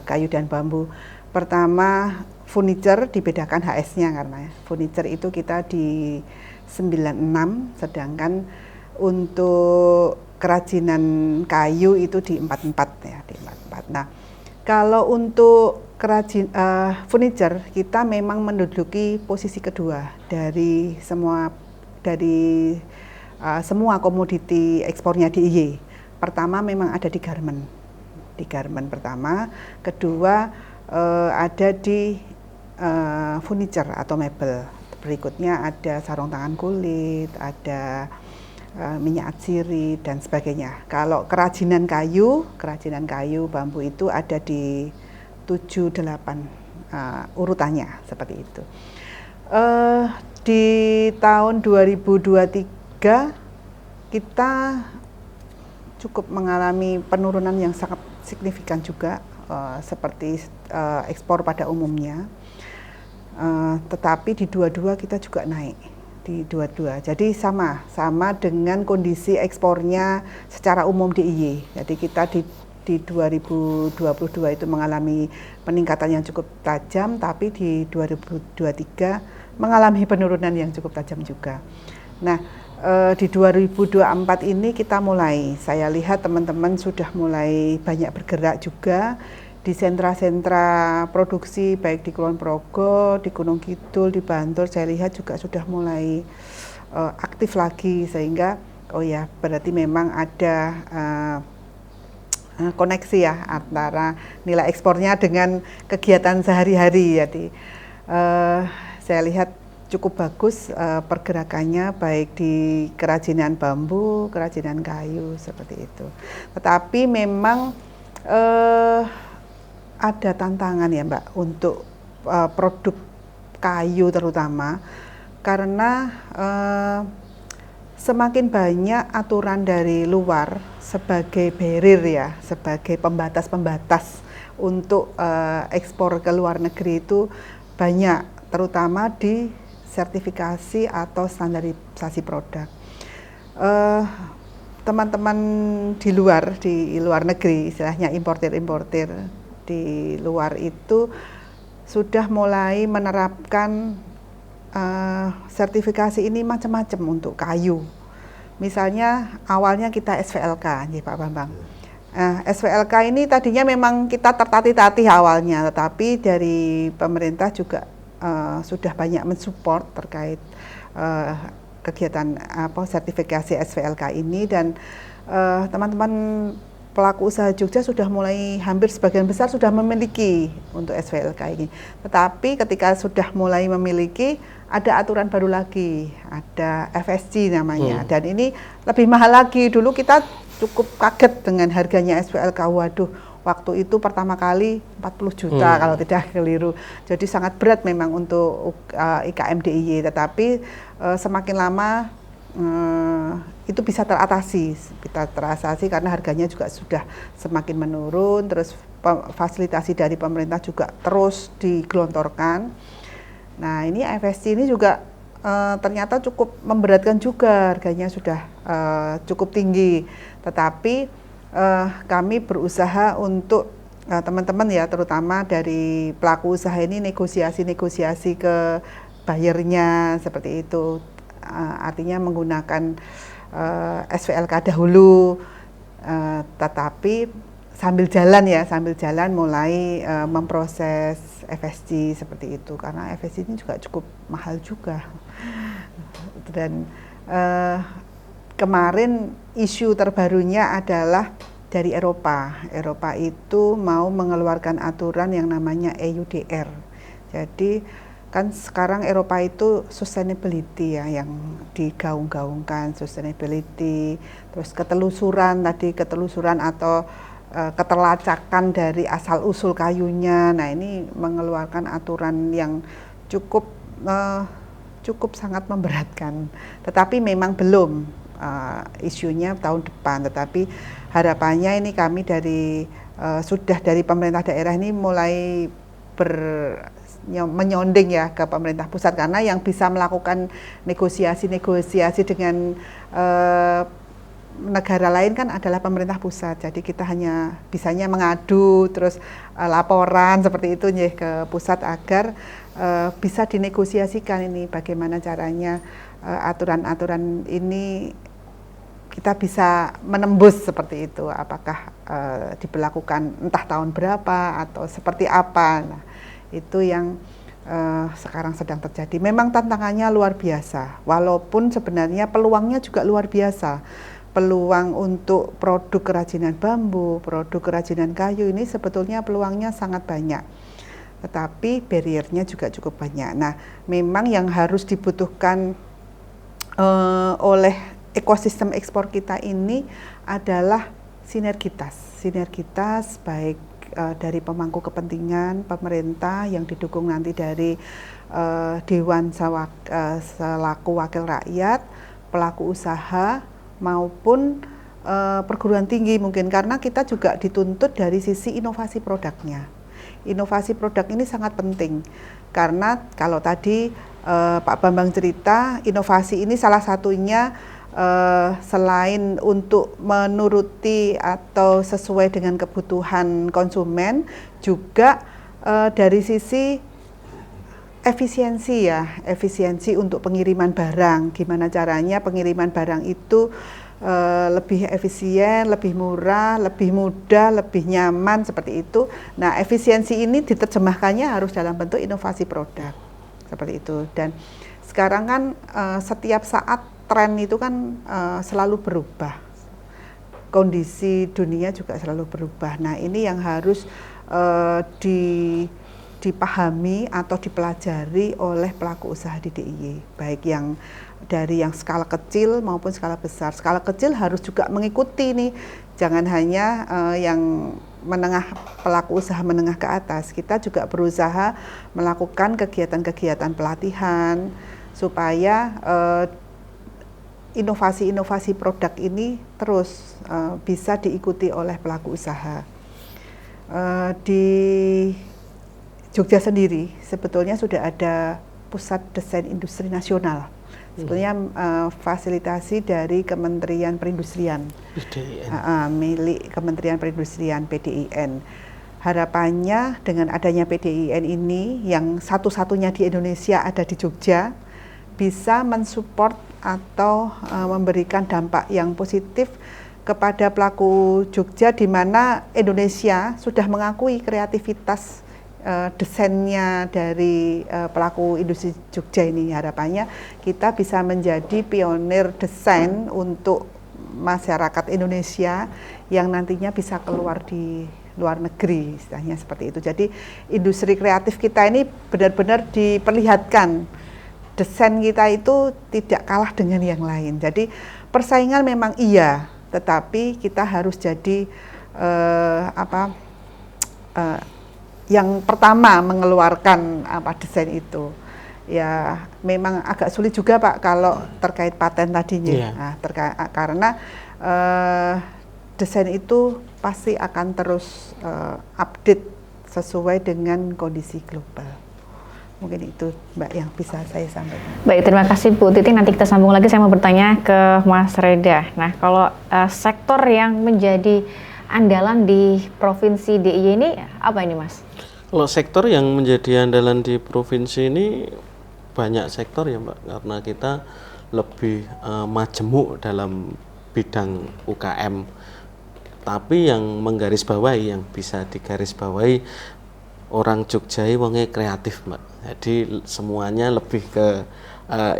[SPEAKER 4] kayu dan bambu. Pertama, furniture dibedakan HS-nya, karena furniture itu kita di 96, sedangkan untuk kerajinan kayu itu di 44 ya, di 44. Nah, kalau untuk furniture kita memang menduduki posisi kedua dari semua komoditi ekspornya DIY. Pertama memang ada di garment pertama, kedua ada di furniture atau mebel. Berikutnya ada sarung tangan kulit, ada minyak atsiri dan sebagainya. Kalau kerajinan kayu bambu itu ada di 7-8 urutannya seperti itu. Di tahun 2023 kita cukup mengalami penurunan yang sangat signifikan juga, seperti ekspor pada umumnya. Tetapi di 22 kita juga naik di 22. Jadi sama dengan kondisi ekspornya secara umum DIY. Jadi kita di 2022 itu mengalami peningkatan yang cukup tajam, tapi di 2023 mengalami penurunan yang cukup tajam juga. Nah, di 2024 ini kita saya lihat teman-teman sudah mulai banyak bergerak juga di sentra-sentra produksi, baik di Kulon Progo, di Gunung Kidul, di Bantul, saya lihat juga sudah mulai aktif lagi, sehingga berarti memang ada koneksi ya antara nilai ekspornya dengan kegiatan sehari-hari. Jadi saya lihat cukup bagus pergerakannya, baik di kerajinan bambu, kerajinan kayu, seperti itu. Tetapi memang ada tantangan ya Mbak untuk produk kayu terutama, karena semakin banyak aturan dari luar sebagai barrier ya, sebagai pembatas-pembatas untuk ekspor ke luar negeri itu banyak, terutama di sertifikasi atau standarisasi produk. Teman-teman di luar negeri, istilahnya importir di luar itu sudah mulai menerapkan sertifikasi ini macam-macam untuk kayu. Misalnya awalnya kita SVLK, ya Pak Bambang. SVLK ini tadinya memang kita tertatih-tatih awalnya, tetapi dari pemerintah juga sudah banyak mensupport terkait kegiatan sertifikasi SVLK ini, dan teman-teman pelaku usaha Jogja sudah mulai, hampir sebagian besar sudah memiliki untuk SVLK ini. Tetapi ketika sudah mulai memiliki, ada aturan baru lagi, ada FSC namanya, dan ini lebih mahal lagi. Dulu kita cukup kaget dengan harganya SVLK, waduh, waktu itu pertama kali 40 juta kalau tidak keliru. Jadi sangat berat memang untuk IKM DIY, tetapi semakin lama itu bisa teratasi karena harganya juga sudah semakin menurun, terus fasilitasi dari pemerintah juga terus digelontorkan. Nah, ini FSC ini juga ternyata cukup memberatkan juga, harganya sudah cukup tinggi. Tetapi kami berusaha untuk teman-teman ya, terutama dari pelaku usaha ini, negosiasi ke buyernya seperti itu. Artinya menggunakan SVLK dahulu, tetapi sambil jalan mulai memproses FSC seperti itu, karena FSC ini juga cukup mahal juga. Dan kemarin isu terbarunya adalah dari Eropa. Eropa itu mau mengeluarkan aturan yang namanya EUDR. Jadi kan sekarang Eropa itu sustainability ya yang digaung-gaungkan, sustainability, terus ketelusuran atau keterlacakan dari asal usul kayunya. Nah, ini mengeluarkan aturan yang cukup sangat memberatkan. Tetapi memang belum isunya tahun depan, tetapi harapannya ini kami sudah dari pemerintah daerah ini mulai menyonding ya ke pemerintah pusat, karena yang bisa melakukan negosiasi dengan negara lain kan adalah pemerintah pusat. Jadi kita hanya bisanya mengadu, terus laporan seperti itu ya ke pusat agar bisa dinegosiasikan ini bagaimana caranya aturan-aturan ini kita bisa menembus seperti itu. Apakah diberlakukan entah tahun berapa atau seperti apa. Nah, itu yang sekarang sedang terjadi. Memang tantangannya luar biasa, walaupun sebenarnya peluangnya juga luar biasa. Peluang untuk produk kerajinan bambu, produk kerajinan kayu ini sebetulnya peluangnya sangat banyak, tetapi barriernya juga cukup banyak. Nah, memang yang harus dibutuhkan oleh ekosistem ekspor kita ini adalah sinergitas baik dari pemangku kepentingan pemerintah yang didukung nanti dari Dewan selaku wakil rakyat, pelaku usaha maupun perguruan tinggi mungkin, karena kita juga dituntut dari sisi inovasi produknya. Inovasi produk ini sangat penting karena kalau tadi Pak Bambang cerita, inovasi ini salah satunya selain untuk menuruti atau sesuai dengan kebutuhan konsumen, juga dari sisi efisiensi untuk pengiriman barang. Gimana caranya pengiriman barang itu lebih efisien, lebih murah, lebih mudah, lebih nyaman, seperti itu. Nah, efisiensi ini diterjemahkannya harus dalam bentuk inovasi produk, seperti itu. Dan sekarang kan setiap saat tren itu kan selalu berubah, kondisi dunia juga selalu berubah. Nah, ini yang harus dipahami atau dipelajari oleh pelaku usaha di DIY, baik yang dari yang skala kecil maupun skala besar. Skala kecil harus juga mengikuti nih, jangan hanya yang menengah, pelaku usaha menengah ke atas. Kita juga berusaha melakukan kegiatan-kegiatan pelatihan supaya inovasi-inovasi produk ini terus bisa diikuti oleh pelaku usaha. Di Jogja sendiri sebetulnya sudah ada Pusat Desain Industri Nasional. Sebetulnya fasilitasi dari Kementerian Perindustrian, milik Kementerian Perindustrian PDIN. Harapannya dengan adanya PDIN ini yang satu-satunya di Indonesia ada di Jogja, bisa mensupport atau memberikan dampak yang positif kepada pelaku Jogja, di mana Indonesia sudah mengakui kreativitas desainnya dari pelaku industri Jogja ini. Harapannya kita bisa menjadi pionir desain untuk masyarakat Indonesia yang nantinya bisa keluar di luar negeri, istilahnya seperti itu. Jadi industri kreatif kita ini benar-benar diperlihatkan, desain kita itu tidak kalah dengan yang lain. Jadi persaingan memang iya, tetapi kita harus jadi yang pertama mengeluarkan desain itu. Ya memang agak sulit juga Pak kalau terkait paten tadinya. Nah, karena desain itu pasti akan terus update sesuai dengan kondisi global. Mungkin itu Mbak yang bisa saya sampaikan.
[SPEAKER 1] Baik, terima kasih Bu Titi. Nanti kita sambung lagi, saya mau bertanya ke Mas Reda. Nah, kalau sektor yang menjadi andalan di Provinsi DIY ini apa ini Mas?
[SPEAKER 3] Kalau sektor yang menjadi andalan di provinsi ini banyak sektor ya Mbak, karena kita lebih majemuk dalam bidang UKM. Tapi yang menggarisbawahi, yang bisa digarisbawahi, orang Jogja wonge kreatif Mbak. Jadi semuanya lebih ke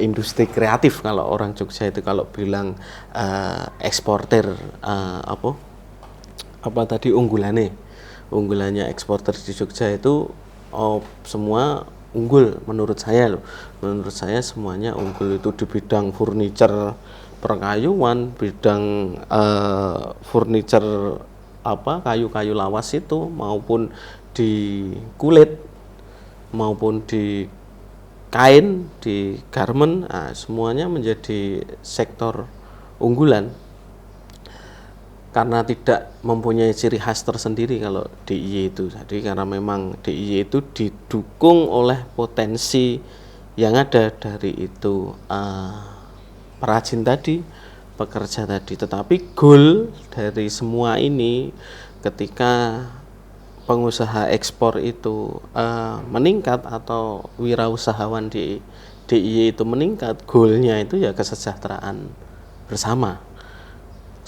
[SPEAKER 3] industri kreatif. Kalau orang Jogja itu kalau bilang eksportir unggulannya eksporter di Jogja itu semua unggul menurut saya loh. Menurut saya semuanya unggul, itu di bidang furniture perkayuan, bidang furniture kayu-kayu lawas itu, maupun di kulit, maupun di kain, di garment, semuanya menjadi sektor unggulan. Karena tidak mempunyai ciri khas tersendiri kalau DIY itu. Jadi karena memang DIY itu didukung oleh potensi yang ada dari itu perajin tadi, pekerja tadi. Tetapi goal dari semua ini, ketika pengusaha ekspor itu meningkat atau wirausahawan di DIY itu meningkat, goalnya itu ya kesejahteraan bersama.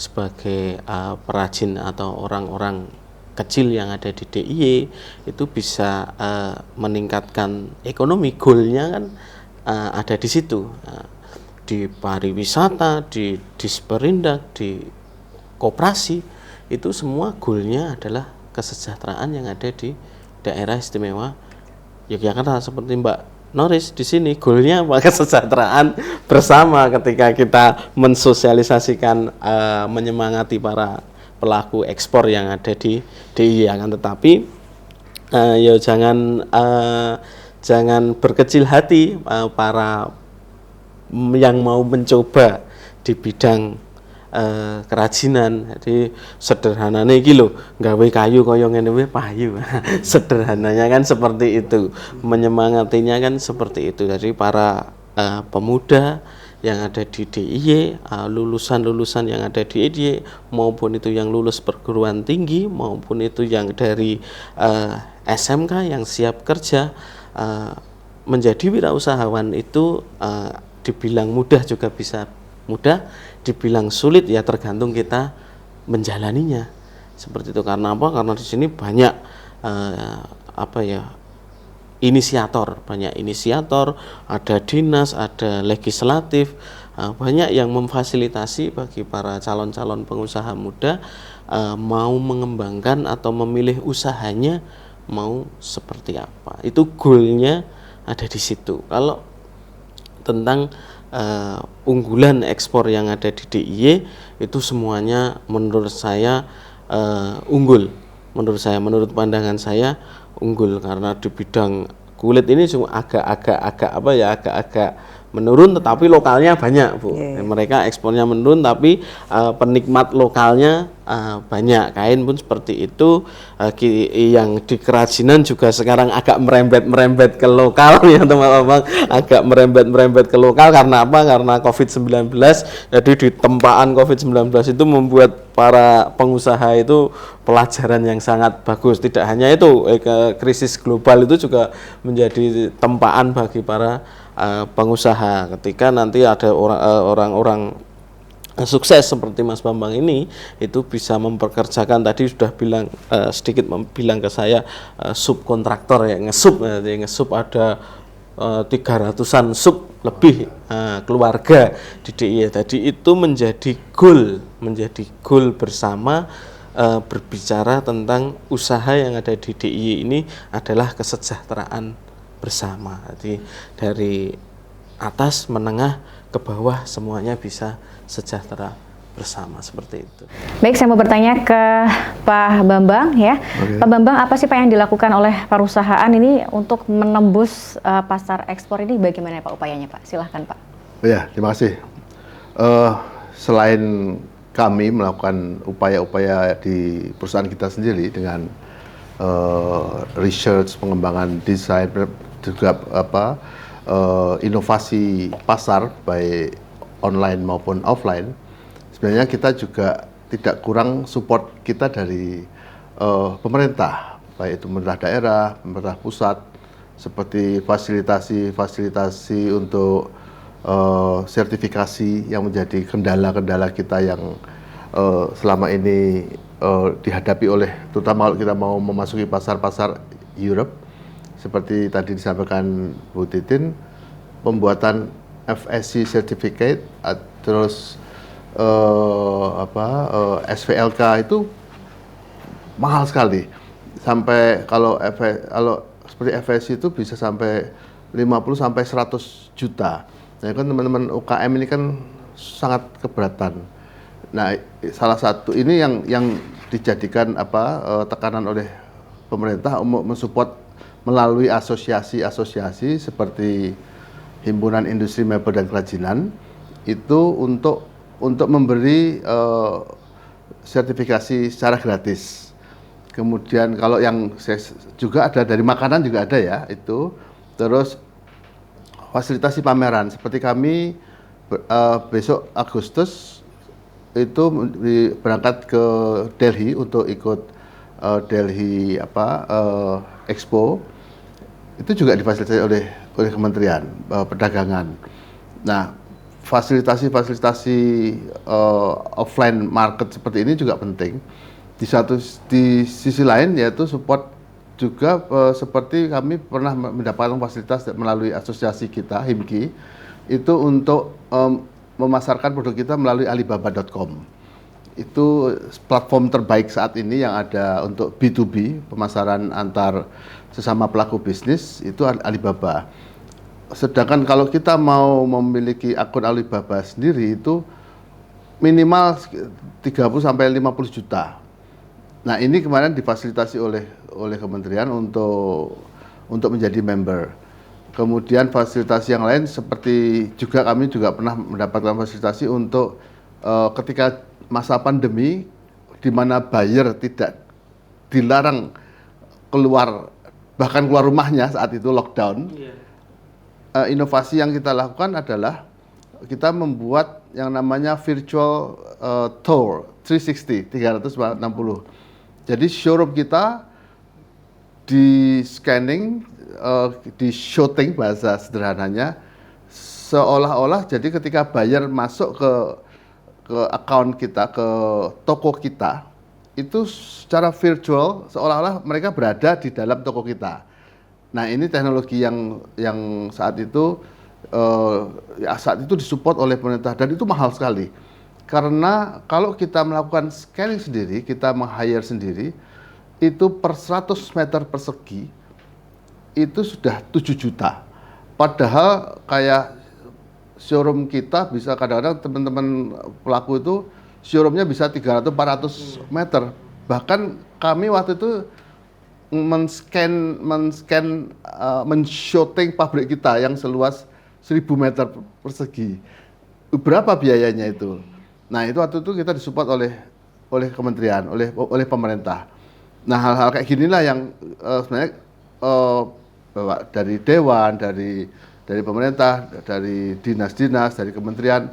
[SPEAKER 3] Sebagai perajin atau orang-orang kecil yang ada di DIY itu bisa meningkatkan ekonomi, goalnya kan ada di situ, di pariwisata, di Disperindak, di koperasi, itu semua goalnya adalah kesejahteraan yang ada di daerah istimewa Yogyakarta. Seperti Mbak Noris di sini goalnya kesejahteraan bersama ketika kita mensosialisasikan, menyemangati para pelaku ekspor yang ada di DIY. Akan tetapi ya jangan berkecil hati para yang mau mencoba di bidang kerajinan. Jadi sederhananya iki lho, gawe kayu kaya ngene wae payu. Sederhananya kan seperti itu, menyemangatinya kan seperti itu. Jadi para pemuda yang ada di DIY, lulusan-lulusan yang ada di DIY, maupun itu yang lulus perguruan tinggi, maupun itu yang dari SMK yang siap kerja, menjadi wirausahawan itu dibilang mudah juga bisa mudah, dibilang sulit ya tergantung kita menjalaninya. Seperti itu. Karena apa? Karena di sini banyak banyak inisiator, ada dinas, ada legislatif, banyak yang memfasilitasi bagi para calon-calon pengusaha muda mau mengembangkan atau memilih usahanya mau seperti apa. Itu goalnya ada di situ. Kalau tentang unggulan ekspor yang ada di DIY itu semuanya menurut saya unggul. Menurut pandangan saya unggul, karena di bidang kulit ini cuma agak menurun, tetapi lokalnya banyak, Bu. Mereka ekspornya menurun tapi penikmat lokalnya banyak. Kain pun seperti itu. Yang di kerajinan juga sekarang agak merembet ke lokal ya teman-teman. Agak merembet ke lokal karena apa? Karena COVID-19. Jadi di tempaan COVID-19 itu membuat para pengusaha itu pelajaran yang sangat bagus. Tidak hanya itu, krisis global itu juga menjadi tempaan bagi para pengusaha. Ketika nanti ada orang-orang sukses seperti Mas Bambang ini, itu bisa mempekerjakan, tadi sudah bilang sedikit bilang ke saya, subkontraktor ya, ngesup ada 300-an sub lebih keluarga di DIY. Jadi itu menjadi goal bersama, berbicara tentang usaha yang ada di DIY ini adalah kesejahteraan bersama. Jadi dari atas menengah ke bawah semuanya bisa sejahtera bersama, seperti itu.
[SPEAKER 1] Baik, saya mau bertanya ke Pak Bambang ya.
[SPEAKER 2] Okay.
[SPEAKER 1] Pak Bambang, apa sih Pak yang dilakukan oleh perusahaan ini untuk menembus pasar ekspor ini? Bagaimana Pak upayanya Pak? Silahkan Pak.
[SPEAKER 2] Ya, terima kasih. Selain kami melakukan upaya-upaya di perusahaan kita sendiri dengan research, pengembangan desain, juga inovasi pasar baik online maupun offline, sebenarnya kita juga tidak kurang support kita dari pemerintah, baik itu pemerintah daerah, pemerintah pusat, seperti fasilitasi untuk sertifikasi yang menjadi kendala-kendala kita yang selama ini dihadapi oleh, terutama kalau kita mau memasuki pasar-pasar Europe. Seperti tadi disampaikan Bu Titin, pembuatan FSC certificate, terus SVLK itu mahal sekali. Sampai kalau seperti FSC itu bisa sampai 50 sampai 100 juta. Nah, kan teman-teman UKM ini kan sangat keberatan. Nah, salah satu ini yang dijadikan tekanan oleh pemerintah untuk mensupport melalui asosiasi-asosiasi seperti Himpunan Industri Mebel dan Kerajinan itu untuk memberi sertifikasi secara gratis. Kemudian kalau yang juga ada dari makanan juga ada ya itu. Terus fasilitasi pameran seperti kami besok Agustus itu berangkat ke Delhi untuk ikut Delhi Expo. Itu juga difasilitasi oleh Kementerian Perdagangan. Nah, fasilitasi offline market seperti ini juga penting. Di sisi lain yaitu support juga seperti kami pernah mendapatkan fasilitas melalui asosiasi kita HIMKI itu untuk memasarkan produk kita melalui alibaba.com. Itu platform terbaik saat ini yang ada untuk B2B, pemasaran antar sesama pelaku bisnis, itu Alibaba. Sedangkan kalau kita mau memiliki akun Alibaba sendiri itu minimal 30 sampai 50 juta. Nah, ini kemarin difasilitasi oleh kementerian untuk menjadi member. Kemudian fasilitasi yang lain seperti juga kami juga pernah mendapatkan fasilitasi untuk ketika masa pandemi di mana buyer tidak dilarang bahkan keluar rumahnya saat itu lockdown. Inovasi yang kita lakukan adalah kita membuat yang namanya virtual tour 360. Jadi showroom kita di scanning, di shooting bahasa sederhananya, seolah-olah jadi ketika buyer masuk ke account kita, ke toko kita, itu secara virtual seolah-olah mereka berada di dalam toko kita. Nah, ini teknologi yang saat itu disupport oleh pemerintah dan itu mahal sekali. Karena kalau kita melakukan scanning sendiri, kita meng-hire sendiri, itu per 100 meter persegi itu sudah 7 juta. Padahal kayak showroom kita bisa kadang-kadang teman-teman pelaku itu showroomnya bisa 300-400 meter. Bahkan kami waktu itu men-shooting pabrik kita yang seluas 1000 meter persegi. Berapa biayanya itu? Nah, itu waktu itu kita disupport oleh kementerian, oleh pemerintah. Nah, hal-hal kayak ginilah yang sebenarnya dari dewan, dari pemerintah, dari dinas-dinas, dari kementerian,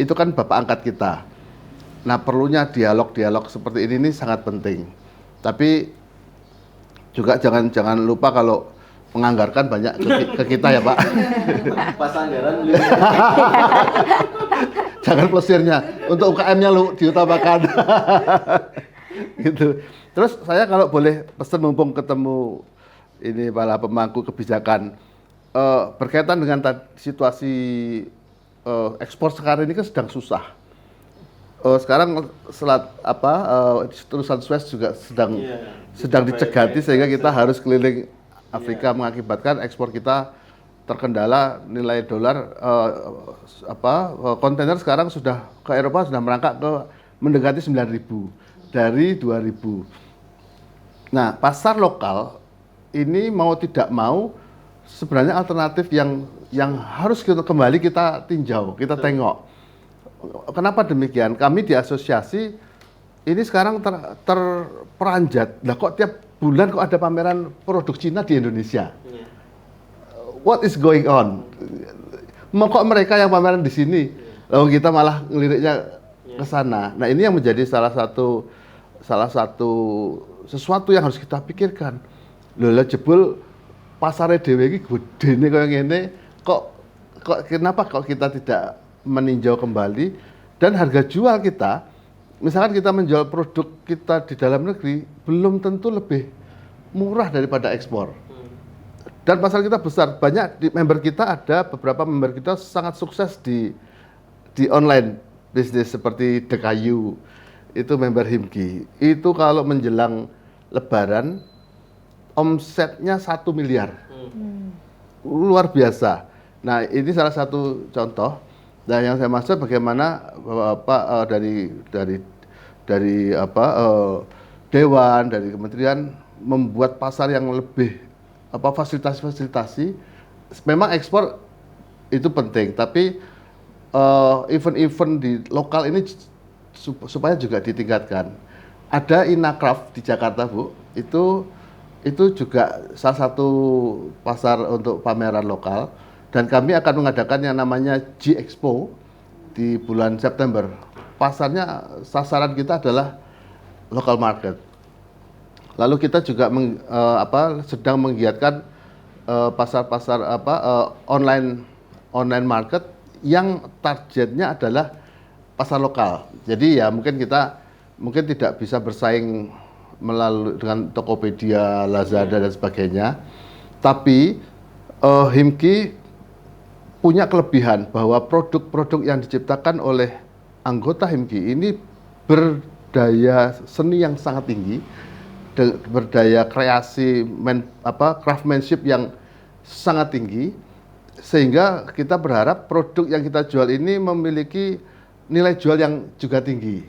[SPEAKER 2] itu kan bapak angkat kita. Nah, perlunya dialog-dialog seperti ini sangat penting. Tapi juga jangan lupa kalau menganggarkan banyak ke kita ya Pak.
[SPEAKER 3] Pas anggaran
[SPEAKER 2] Jangan plesirnya, untuk UKM-nya lu diutamakan. Gitu. Terus saya kalau boleh pesan mumpung ketemu ini para pemangku kebijakan, berkaitan dengan situasi ekspor sekarang ini kan sedang susah. Sekarang terusan Suez juga sedang dicegati sehingga kita harus keliling Afrika, mengakibatkan ekspor kita terkendala, nilai dolar kontainer sekarang sudah ke Eropa sudah merangkak ke mendekati 9.000 dari 2.000. Nah, pasar lokal ini mau tidak mau sebenarnya alternatif yang harus kembali kita tinjau, kita tengok. Kenapa demikian? Kami di asosiasi ini sekarang terperanjat. Lah kok tiap bulan kok ada pameran produk Cina di Indonesia? What is going on? Kok mereka yang pameran di sini, lalu kita malah ngeliriknya ke sana. Nah, ini yang menjadi salah satu sesuatu yang harus kita pikirkan. Loh, jebul pasare dhewe iki gedene kaya ngene, kok kenapa kok kita tidak meninjau kembali dan harga jual kita, misalkan kita menjual produk kita di dalam negeri belum tentu lebih murah daripada ekspor. Dan pasar kita besar, banyak di member kita, ada beberapa member kita sangat sukses di online bisnis seperti Dekayu, itu member Himki. Itu kalau menjelang Lebaran, omsetnya 1 miliar. Luar biasa. Nah, ini salah satu contoh. Dan yang saya maksud bagaimana Bapak dari dewan, dari kementerian membuat pasar yang lebih fasilitasi. Memang ekspor itu penting, tapi event-event di lokal ini supaya juga ditingkatkan. Ada Inacraft di Jakarta, Bu. Itu juga salah satu pasar untuk pameran lokal, dan kami akan mengadakan yang namanya G-Expo di bulan September. Pasarnya, sasaran kita adalah local market. Lalu kita juga sedang menggiatkan pasar-pasar online market yang targetnya adalah pasar lokal. Jadi ya mungkin kita tidak bisa bersaing melalui dengan Tokopedia, Lazada dan sebagainya. Tapi Himki punya kelebihan bahwa produk-produk yang diciptakan oleh anggota Himki ini berdaya seni yang sangat tinggi, berdaya kreasi craftsmanship yang sangat tinggi, sehingga kita berharap produk yang kita jual ini memiliki nilai jual yang juga tinggi.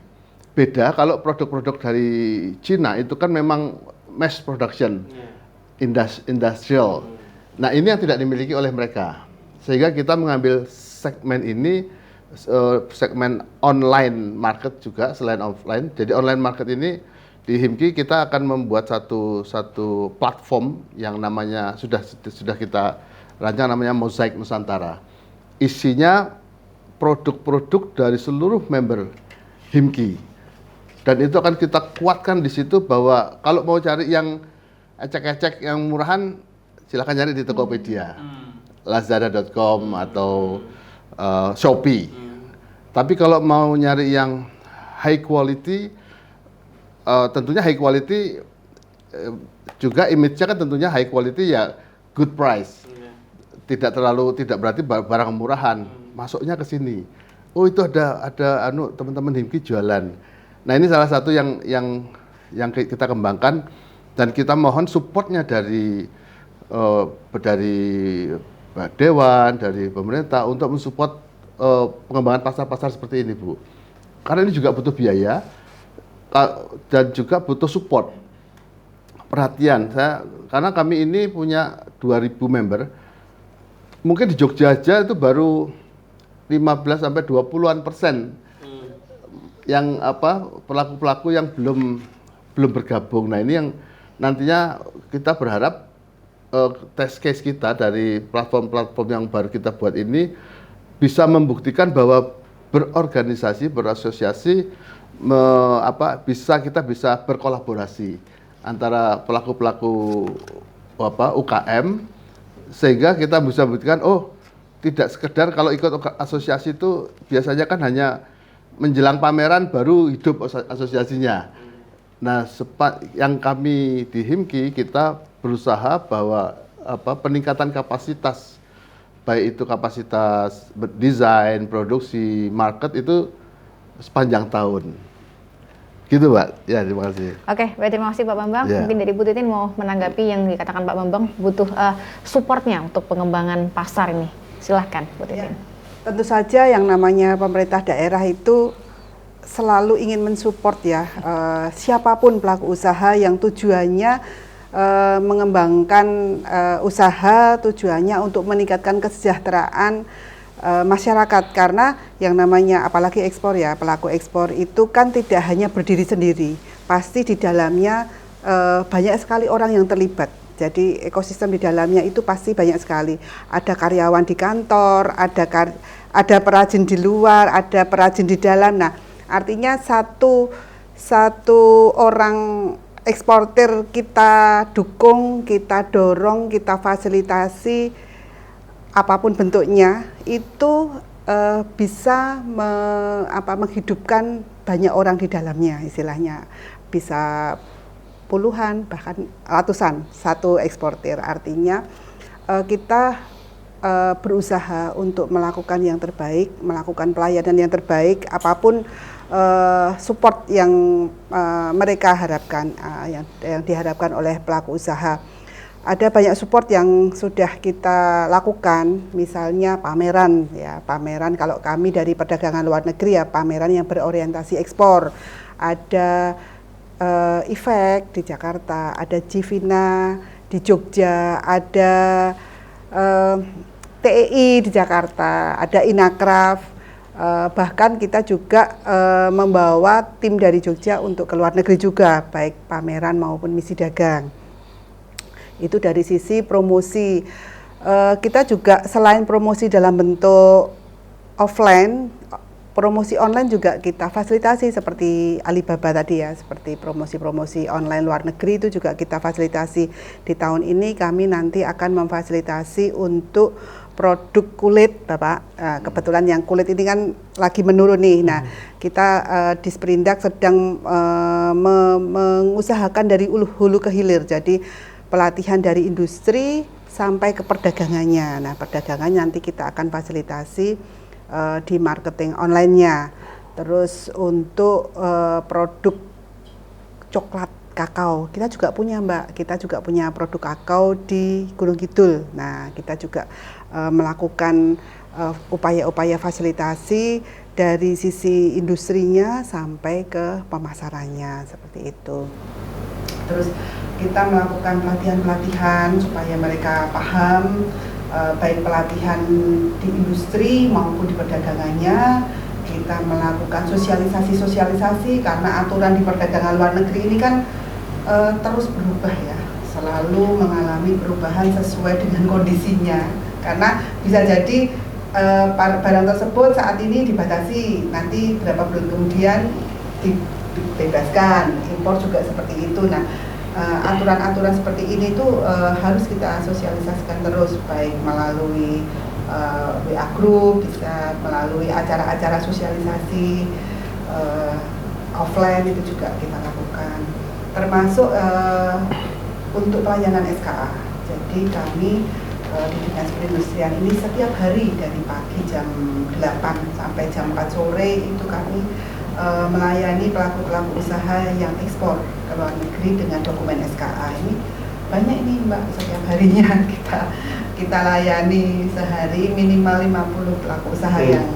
[SPEAKER 2] Beda kalau produk-produk dari Cina itu kan memang mass production, industrial. Nah ini yang tidak dimiliki oleh mereka. Sehingga kita mengambil segmen ini, segmen online market juga selain offline. Jadi online market ini di Himki kita akan membuat satu platform yang namanya sudah kita rancang, namanya Mozaik Nusantara. Isinya produk-produk dari seluruh member Himki. Dan itu akan kita kuatkan di situ bahwa kalau mau cari yang ecek-ecek yang murahan, silakan cari di Tokopedia, Lazada.com atau Shopee. Tapi kalau mau nyari yang high quality, tentunya high quality juga image-nya kan tentunya high quality ya good price. Tidak berarti barang murahan. Masuknya ke sini. Oh itu ada teman-teman Himki jualan. Nah ini salah satu yang kita kembangkan dan kita mohon supportnya dari Dewan, dari pemerintah untuk mensupport pengembangan pasar-pasar seperti ini, Bu. Karena ini juga butuh biaya dan juga butuh support, perhatian. Karena kami ini punya 2.000 member, mungkin di Jogja aja itu baru 15-20% yang pelaku-pelaku yang belum bergabung. Nah ini yang nantinya kita berharap test case kita dari platform-platform yang baru kita buat ini bisa membuktikan bahwa berorganisasi, berasosiasi, kita bisa berkolaborasi antara pelaku-pelaku UKM sehingga kita bisa membuktikan tidak sekedar kalau ikut asosiasi itu biasanya kan hanya menjelang pameran baru hidup asosiasinya. Nah, yang kami di Himki kita berusaha bahwa peningkatan kapasitas, baik itu kapasitas desain, produksi, market itu sepanjang tahun. Gitu, Mbak. Ya, terima kasih.
[SPEAKER 1] Oke, baik, terima kasih Pak Bambang.
[SPEAKER 2] Ya.
[SPEAKER 1] Mungkin dari Bu Titin mau menanggapi yang dikatakan Pak Bambang butuh supportnya untuk pengembangan pasar ini. Silahkan, Bu Titin.
[SPEAKER 4] Ya. Tentu saja yang namanya pemerintah daerah itu selalu ingin mensupport ya siapapun pelaku usaha yang tujuannya mengembangkan usaha, tujuannya untuk meningkatkan kesejahteraan masyarakat. Karena yang namanya apalagi ekspor ya, pelaku ekspor itu kan tidak hanya berdiri sendiri, pasti di dalamnya banyak sekali orang yang terlibat. Jadi ekosistem di dalamnya itu pasti banyak sekali. Ada karyawan di kantor, ada perajin di luar, ada perajin di dalam. Nah, artinya satu orang eksportir kita dukung, kita dorong, kita fasilitasi apapun bentuknya itu bisa menghidupkan banyak orang di dalamnya, istilahnya bisa puluhan bahkan ratusan satu eksportir. Artinya kita berusaha untuk melakukan yang terbaik, melakukan pelayanan yang terbaik, apapun support yang mereka harapkan, yang diharapkan oleh pelaku usaha. Ada banyak support yang sudah kita lakukan, misalnya pameran ya, pameran kalau kami dari perdagangan luar negeri ya, pameran yang berorientasi ekspor. Ada IFEK di Jakarta, ada Jivina di Jogja, ada TEI di Jakarta, ada Inakraf, bahkan kita juga membawa tim dari Jogja untuk ke luar negeri juga, baik pameran maupun misi dagang. Itu dari sisi promosi. Kita juga selain promosi dalam bentuk offline, promosi online juga kita fasilitasi seperti Alibaba tadi ya, seperti promosi-promosi online luar negeri itu juga kita fasilitasi. Di tahun ini kami nanti akan memfasilitasi untuk produk kulit, Bapak. Kebetulan yang kulit ini kan lagi menurun nih. Nah, kita di Sperindak sedang mengusahakan dari hulu ke hilir. Jadi pelatihan dari industri sampai ke perdagangannya. Nah, perdagangan nanti kita akan fasilitasi di marketing online-nya. Terus untuk produk coklat kakao. Kita juga punya Mbak, kita juga punya produk kakao di Gunung Kidul. Nah, kita juga melakukan upaya-upaya fasilitasi dari sisi industrinya sampai ke pemasarannya, seperti itu. Terus kita melakukan pelatihan-pelatihan supaya mereka paham, baik pelatihan di industri maupun di perdagangannya. Kita melakukan sosialisasi karena aturan di perdagangan luar negeri ini kan terus berubah ya, selalu mengalami perubahan sesuai dengan kondisinya. Karena bisa jadi barang tersebut saat ini dibatasi, nanti berapa bulan kemudian dibebaskan, impor juga seperti itu. Nah, aturan-aturan seperti ini tuh harus kita sosialisasikan terus, baik melalui WA group, bisa melalui acara-acara sosialisasi offline itu juga kita lakukan. Termasuk untuk pelayanan SKA. Jadi kami di Dinas Perindustrian ini setiap hari dari pagi jam 8 sampai jam 4 sore itu kami melayani pelaku-pelaku usaha yang ekspor ke luar negeri dengan dokumen SKA. Ini banyak ini Mbak, setiap harinya kita layani sehari minimal 50 pelaku usaha yang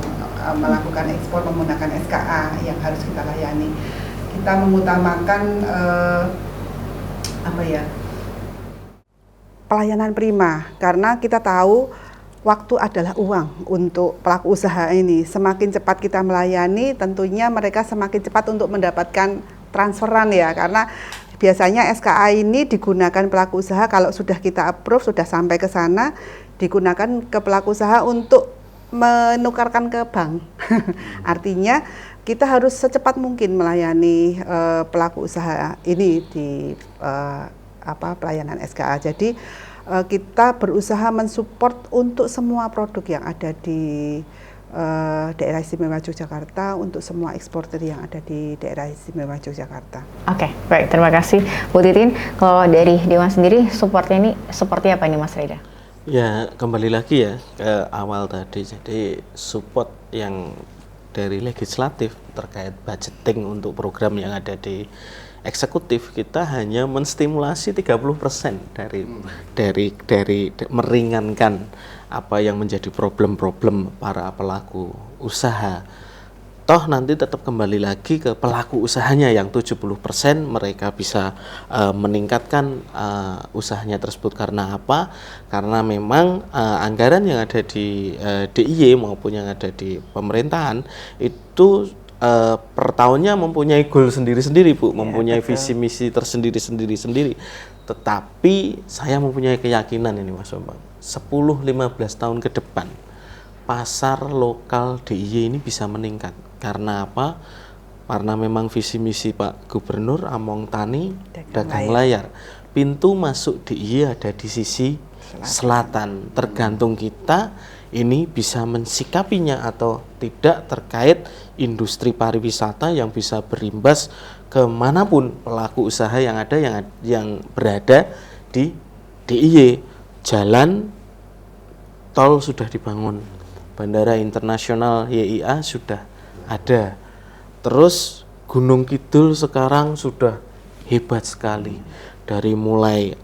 [SPEAKER 4] melakukan ekspor menggunakan SKA yang harus kita layani. Kita mengutamakan pelayanan prima, karena kita tahu waktu adalah uang untuk pelaku usaha ini. Semakin cepat kita melayani, tentunya mereka semakin cepat untuk mendapatkan transferan ya, karena biasanya SKA ini digunakan pelaku usaha kalau sudah kita approve, sudah sampai ke sana, digunakan ke pelaku usaha untuk menukarkan ke bank. Artinya kita harus secepat mungkin melayani pelaku usaha ini di pelayanan SKA. Jadi kita berusaha mensupport untuk semua produk yang ada di daerah istimewa Yogyakarta, untuk semua eksportir yang ada di daerah istimewa Yogyakarta.
[SPEAKER 1] Oke, baik, terima kasih Bu Titin. Kalau dari Dewan sendiri supportnya ini seperti apa ini Mas Reda?
[SPEAKER 3] Ya, kembali lagi ya ke awal tadi. Jadi support yang dari legislatif terkait budgeting untuk program yang ada di eksekutif, kita hanya menstimulasi 30% dari meringankan apa yang menjadi problem-problem para pelaku usaha. Toh nanti tetap kembali lagi ke pelaku usahanya yang 70% mereka bisa meningkatkan usahanya tersebut. Karena apa? Karena memang anggaran yang ada di DIY maupun yang ada di pemerintahan itu per tahunnya mempunyai goal sendiri-sendiri Bu, mempunyai visi misi tersendiri-sendiri. Tetapi saya mempunyai keyakinan ini Mas Bambang, 10-15 tahun ke depan pasar lokal DIY ini bisa meningkat. Karena apa? Karena memang visi misi Pak Gubernur Among Tani Dagang Layar. Pintu masuk DIY ada di sisi selatan. Tergantung kita ini bisa mensikapinya atau tidak terkait industri pariwisata yang bisa berimbas kemanapun pelaku usaha yang ada yang berada di DIY. Jalan tol sudah dibangun, Bandara Internasional YIA sudah ada, terus Gunung Kidul sekarang sudah hebat sekali. Dari mulai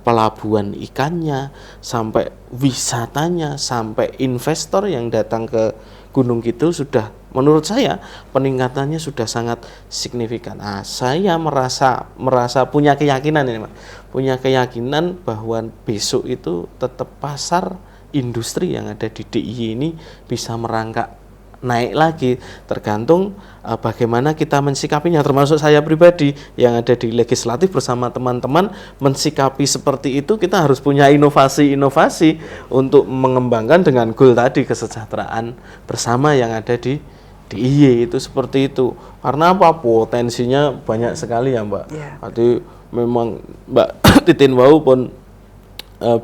[SPEAKER 3] pelabuhan ikannya, sampai wisatanya, sampai investor yang datang ke Gunung Kidul sudah, menurut saya peningkatannya sudah sangat signifikan. Saya merasa punya keyakinan ini, punya keyakinan bahwa besok itu tetap pasar industri yang ada di DIY ini bisa merangkak naik lagi, tergantung bagaimana kita mensikapinya. Termasuk saya pribadi yang ada di legislatif bersama teman-teman mensikapi seperti itu. Kita harus punya inovasi-inovasi untuk mengembangkan dengan goal tadi, kesejahteraan bersama yang ada di DIY itu seperti itu. Karena apa? Potensinya banyak sekali ya Mbak. Jadi memang Mbak Titin Wau pun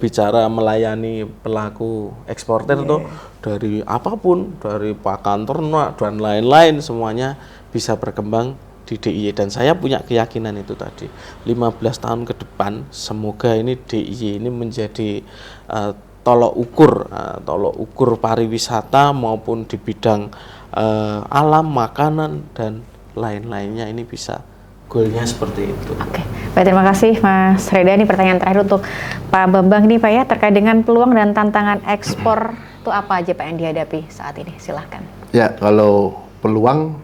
[SPEAKER 3] bicara melayani pelaku eksportir tuh dari apapun, dari pakan ternak dan lain-lain, semuanya bisa berkembang di DIY. Dan saya punya keyakinan itu tadi, 15 tahun ke depan semoga ini DIY ini menjadi tolok ukur pariwisata maupun di bidang alam, makanan dan lain-lainnya, ini bisa goalnya seperti itu.
[SPEAKER 1] Oke. Baik, terima kasih Mas Reda. Ini pertanyaan terakhir untuk Pak Bambang nih Pak ya, terkait dengan peluang dan tantangan ekspor itu apa aja Pak yang dihadapi saat ini? Silahkan.
[SPEAKER 2] Ya, kalau peluang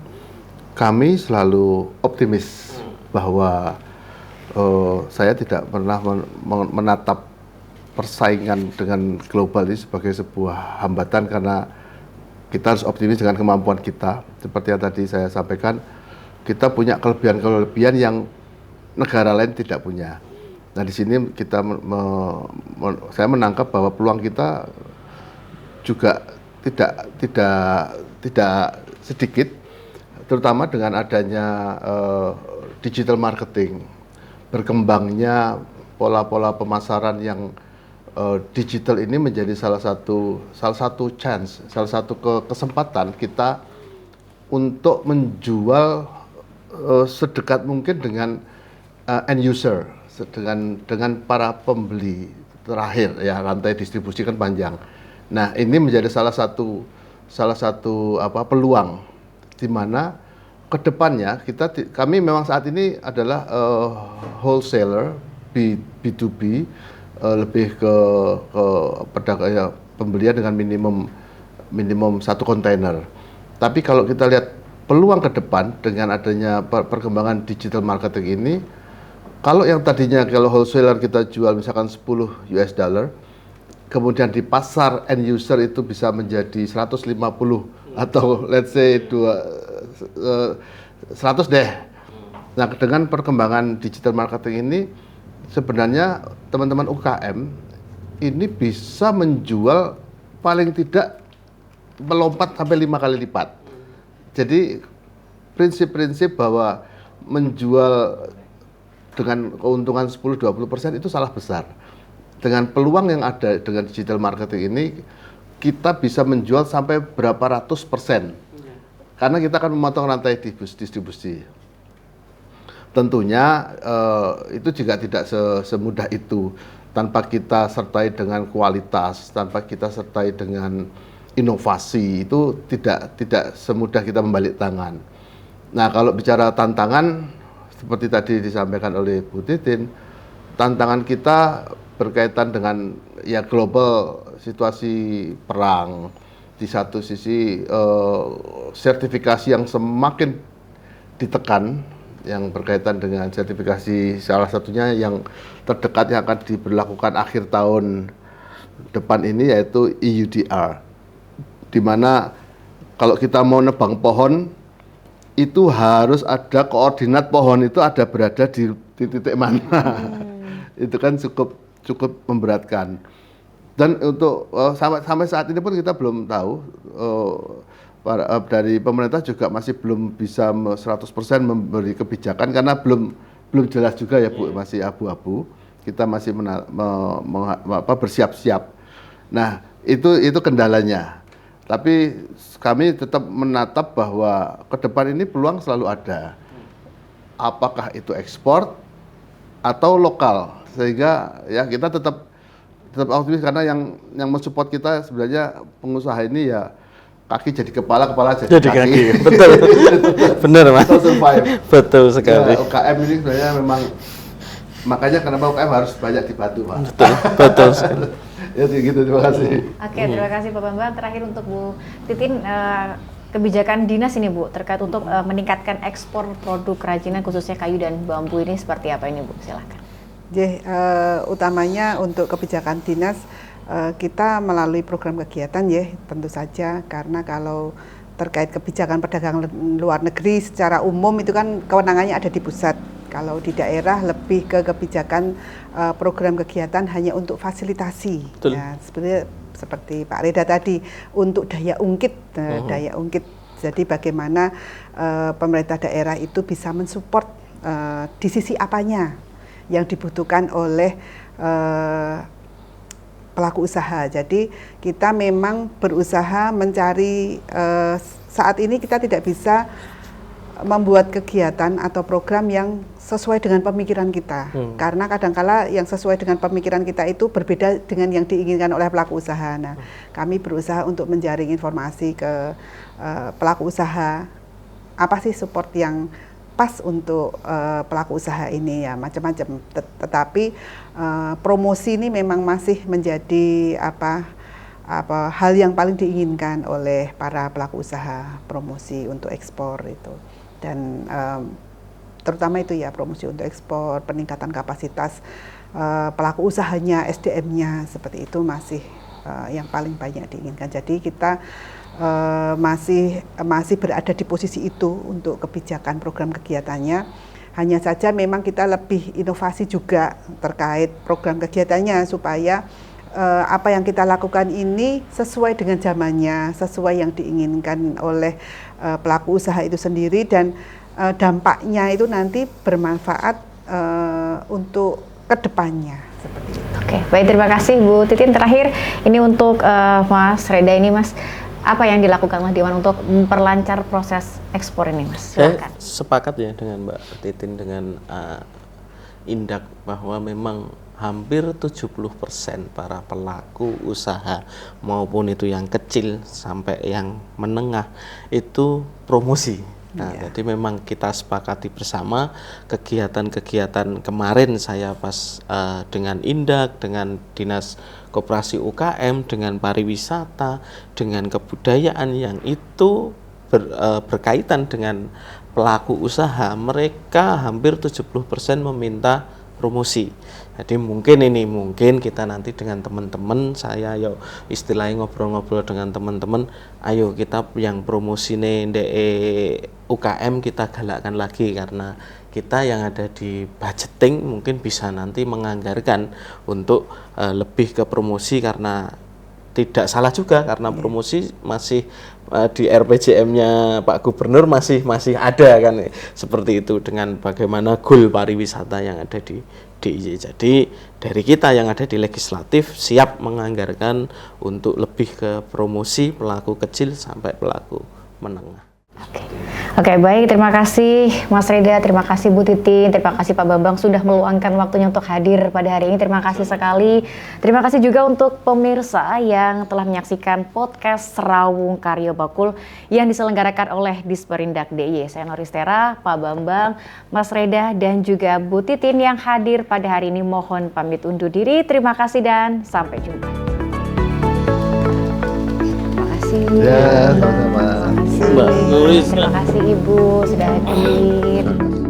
[SPEAKER 2] kami selalu optimis bahwa saya tidak pernah menatap persaingan dengan global ini sebagai sebuah hambatan, karena kita harus optimis dengan kemampuan kita. Seperti yang tadi saya sampaikan, kita punya kelebihan-kelebihan yang negara lain tidak punya. Nah, di sini kita saya menangkap bahwa peluang kita juga tidak sedikit, terutama dengan adanya digital marketing, berkembangnya pola-pola pemasaran yang digital ini menjadi salah satu chance, salah satu kesempatan kita untuk menjual sedekat mungkin dengan end user, dengan para pembeli terakhir ya, rantai distribusi kan panjang. Nah, ini menjadi salah satu peluang di mana kedepannya kami memang saat ini adalah wholesaler B2B, lebih ke pedagang pembelian dengan minimum 1 kontainer. Tapi kalau kita lihat peluang ke depan dengan adanya perkembangan digital marketing ini, kalau yang tadinya kalau wholesaler kita jual misalkan $10, kemudian di pasar end user itu bisa menjadi 150 atau let's say 100 deh. Nah, dengan perkembangan digital marketing ini sebenarnya teman-teman UKM ini bisa menjual paling tidak melompat sampai 5 kali lipat. Jadi prinsip-prinsip bahwa menjual dengan keuntungan 10-20% itu salah besar. Dengan peluang yang ada dengan digital marketing ini, kita bisa menjual sampai berapa ratus persen. Karena kita akan memotong rantai distribusi. Tentunya itu juga tidak semudah itu. Tanpa kita sertai dengan kualitas, tanpa kita sertai dengan inovasi, itu tidak semudah kita membalik tangan. Nah, kalau bicara tantangan, seperti tadi disampaikan oleh Bu Titin, tantangan kita berkaitan dengan ya global situasi perang. Di satu sisi sertifikasi yang semakin ditekan, yang berkaitan dengan sertifikasi salah satunya yang terdekat yang akan diberlakukan akhir tahun depan ini, yaitu EUDR, di mana kalau kita mau nebang pohon itu harus ada koordinat pohon itu ada berada di titik mana. Itu kan cukup memberatkan. Dan untuk sampai saat ini pun kita belum tahu, dari pemerintah juga masih belum bisa 100% memberi kebijakan karena belum jelas juga ya Bu, masih abu-abu. Kita masih bersiap-siap. Nah, itu kendalanya. Tapi kami tetap menatap bahwa ke depan ini peluang selalu ada. Apakah itu ekspor atau lokal, sehingga ya kita tetap optimis, karena yang mensupport kita sebenarnya pengusaha ini ya kaki jadi kepala jadi kaki.
[SPEAKER 3] Betul. Benar, Mas. Betul sekali.
[SPEAKER 2] Ya, UKM ini sebenarnya memang, makanya kenapa UKM harus banyak dibantu, Pak.
[SPEAKER 3] Betul sekali.
[SPEAKER 2] Ya gitu, terima kasih.
[SPEAKER 1] Oke, terima kasih Pak Bambang. Terakhir untuk Bu Titin, kebijakan dinas ini Bu terkait untuk meningkatkan ekspor produk kerajinan khususnya kayu dan bambu ini seperti apa ini Bu? Silakan.
[SPEAKER 4] Utamanya untuk kebijakan dinas kita melalui program kegiatan ya, tentu saja, karena kalau terkait kebijakan perdagangan luar negeri secara umum itu kan kewenangannya ada di pusat. Kalau di daerah lebih ke kebijakan program kegiatan hanya untuk fasilitasi. Ya, seperti Pak Reda tadi, untuk daya ungkit, daya ungkit. Jadi bagaimana pemerintah daerah itu bisa mensupport di sisi apanya yang dibutuhkan oleh pelaku usaha. Jadi kita memang berusaha mencari, saat ini kita tidak bisa membuat kegiatan atau program yang sesuai dengan pemikiran kita, karena kadangkala yang sesuai dengan pemikiran kita itu berbeda dengan yang diinginkan oleh pelaku usaha. Nah, kami berusaha untuk menjaring informasi ke pelaku usaha, apa sih support yang pas untuk pelaku usaha ini ya macam-macam. Tetapi promosi ini memang masih menjadi hal yang paling diinginkan oleh para pelaku usaha, promosi untuk ekspor itu. Dan terutama itu ya promosi untuk ekspor, peningkatan kapasitas pelaku usahanya, SDM-nya seperti itu masih yang paling banyak diinginkan. Jadi kita masih berada di posisi itu untuk kebijakan program kegiatannya. Hanya saja memang kita lebih inovasi juga terkait program kegiatannya supaya apa yang kita lakukan ini sesuai dengan zamannya, sesuai yang diinginkan oleh pelaku usaha itu sendiri, dan dampaknya itu nanti bermanfaat untuk kedepannya seperti itu.
[SPEAKER 1] Oke, baik, terima kasih Bu Titin. Terakhir ini untuk Mas Reda ini, Mas, apa yang dilakukan Mas Diwan untuk memperlancar proses ekspor ini, Mas? Silakan.
[SPEAKER 3] Saya sepakat ya dengan Mbak Titin, dengan Indak, bahwa memang hampir 70% para pelaku usaha maupun itu yang kecil sampai yang menengah itu promosi. Nah, jadi memang kita sepakati bersama kegiatan-kegiatan kemarin saya pas dengan Indak, dengan Dinas Koperasi UKM, dengan pariwisata, dengan kebudayaan yang itu berkaitan dengan pelaku usaha, mereka hampir 70% meminta promosi. Jadi mungkin kita nanti dengan teman-teman, saya yo istilahnya ngobrol-ngobrol dengan teman-teman, ayo kita yang promosi UKM kita galakkan lagi, karena kita yang ada di budgeting mungkin bisa nanti menganggarkan untuk lebih ke promosi, karena tidak salah juga karena promosi masih di RPJM-nya Pak Gubernur masih ada kan, seperti itu, dengan bagaimana goal pariwisata yang ada di DIY. Jadi dari kita yang ada di legislatif siap menganggarkan untuk lebih ke promosi pelaku kecil sampai pelaku menengah.
[SPEAKER 1] Oke, baik, terima kasih Mas Reda, terima kasih Bu Titin, terima kasih Pak Bambang sudah meluangkan waktunya untuk hadir pada hari ini. Terima kasih sekali. Terima kasih juga untuk pemirsa yang telah menyaksikan podcast Serawung Karyo Bakul yang diselenggarakan oleh Disperindak DIY. Saya Noristera, Pak Bambang, Mas Reda, dan juga Bu Titin yang hadir pada hari ini. Mohon pamit undur diri. Terima kasih dan sampai jumpa.
[SPEAKER 2] Ya, sama-sama.
[SPEAKER 1] Terima kasih Ibu sudah hadir.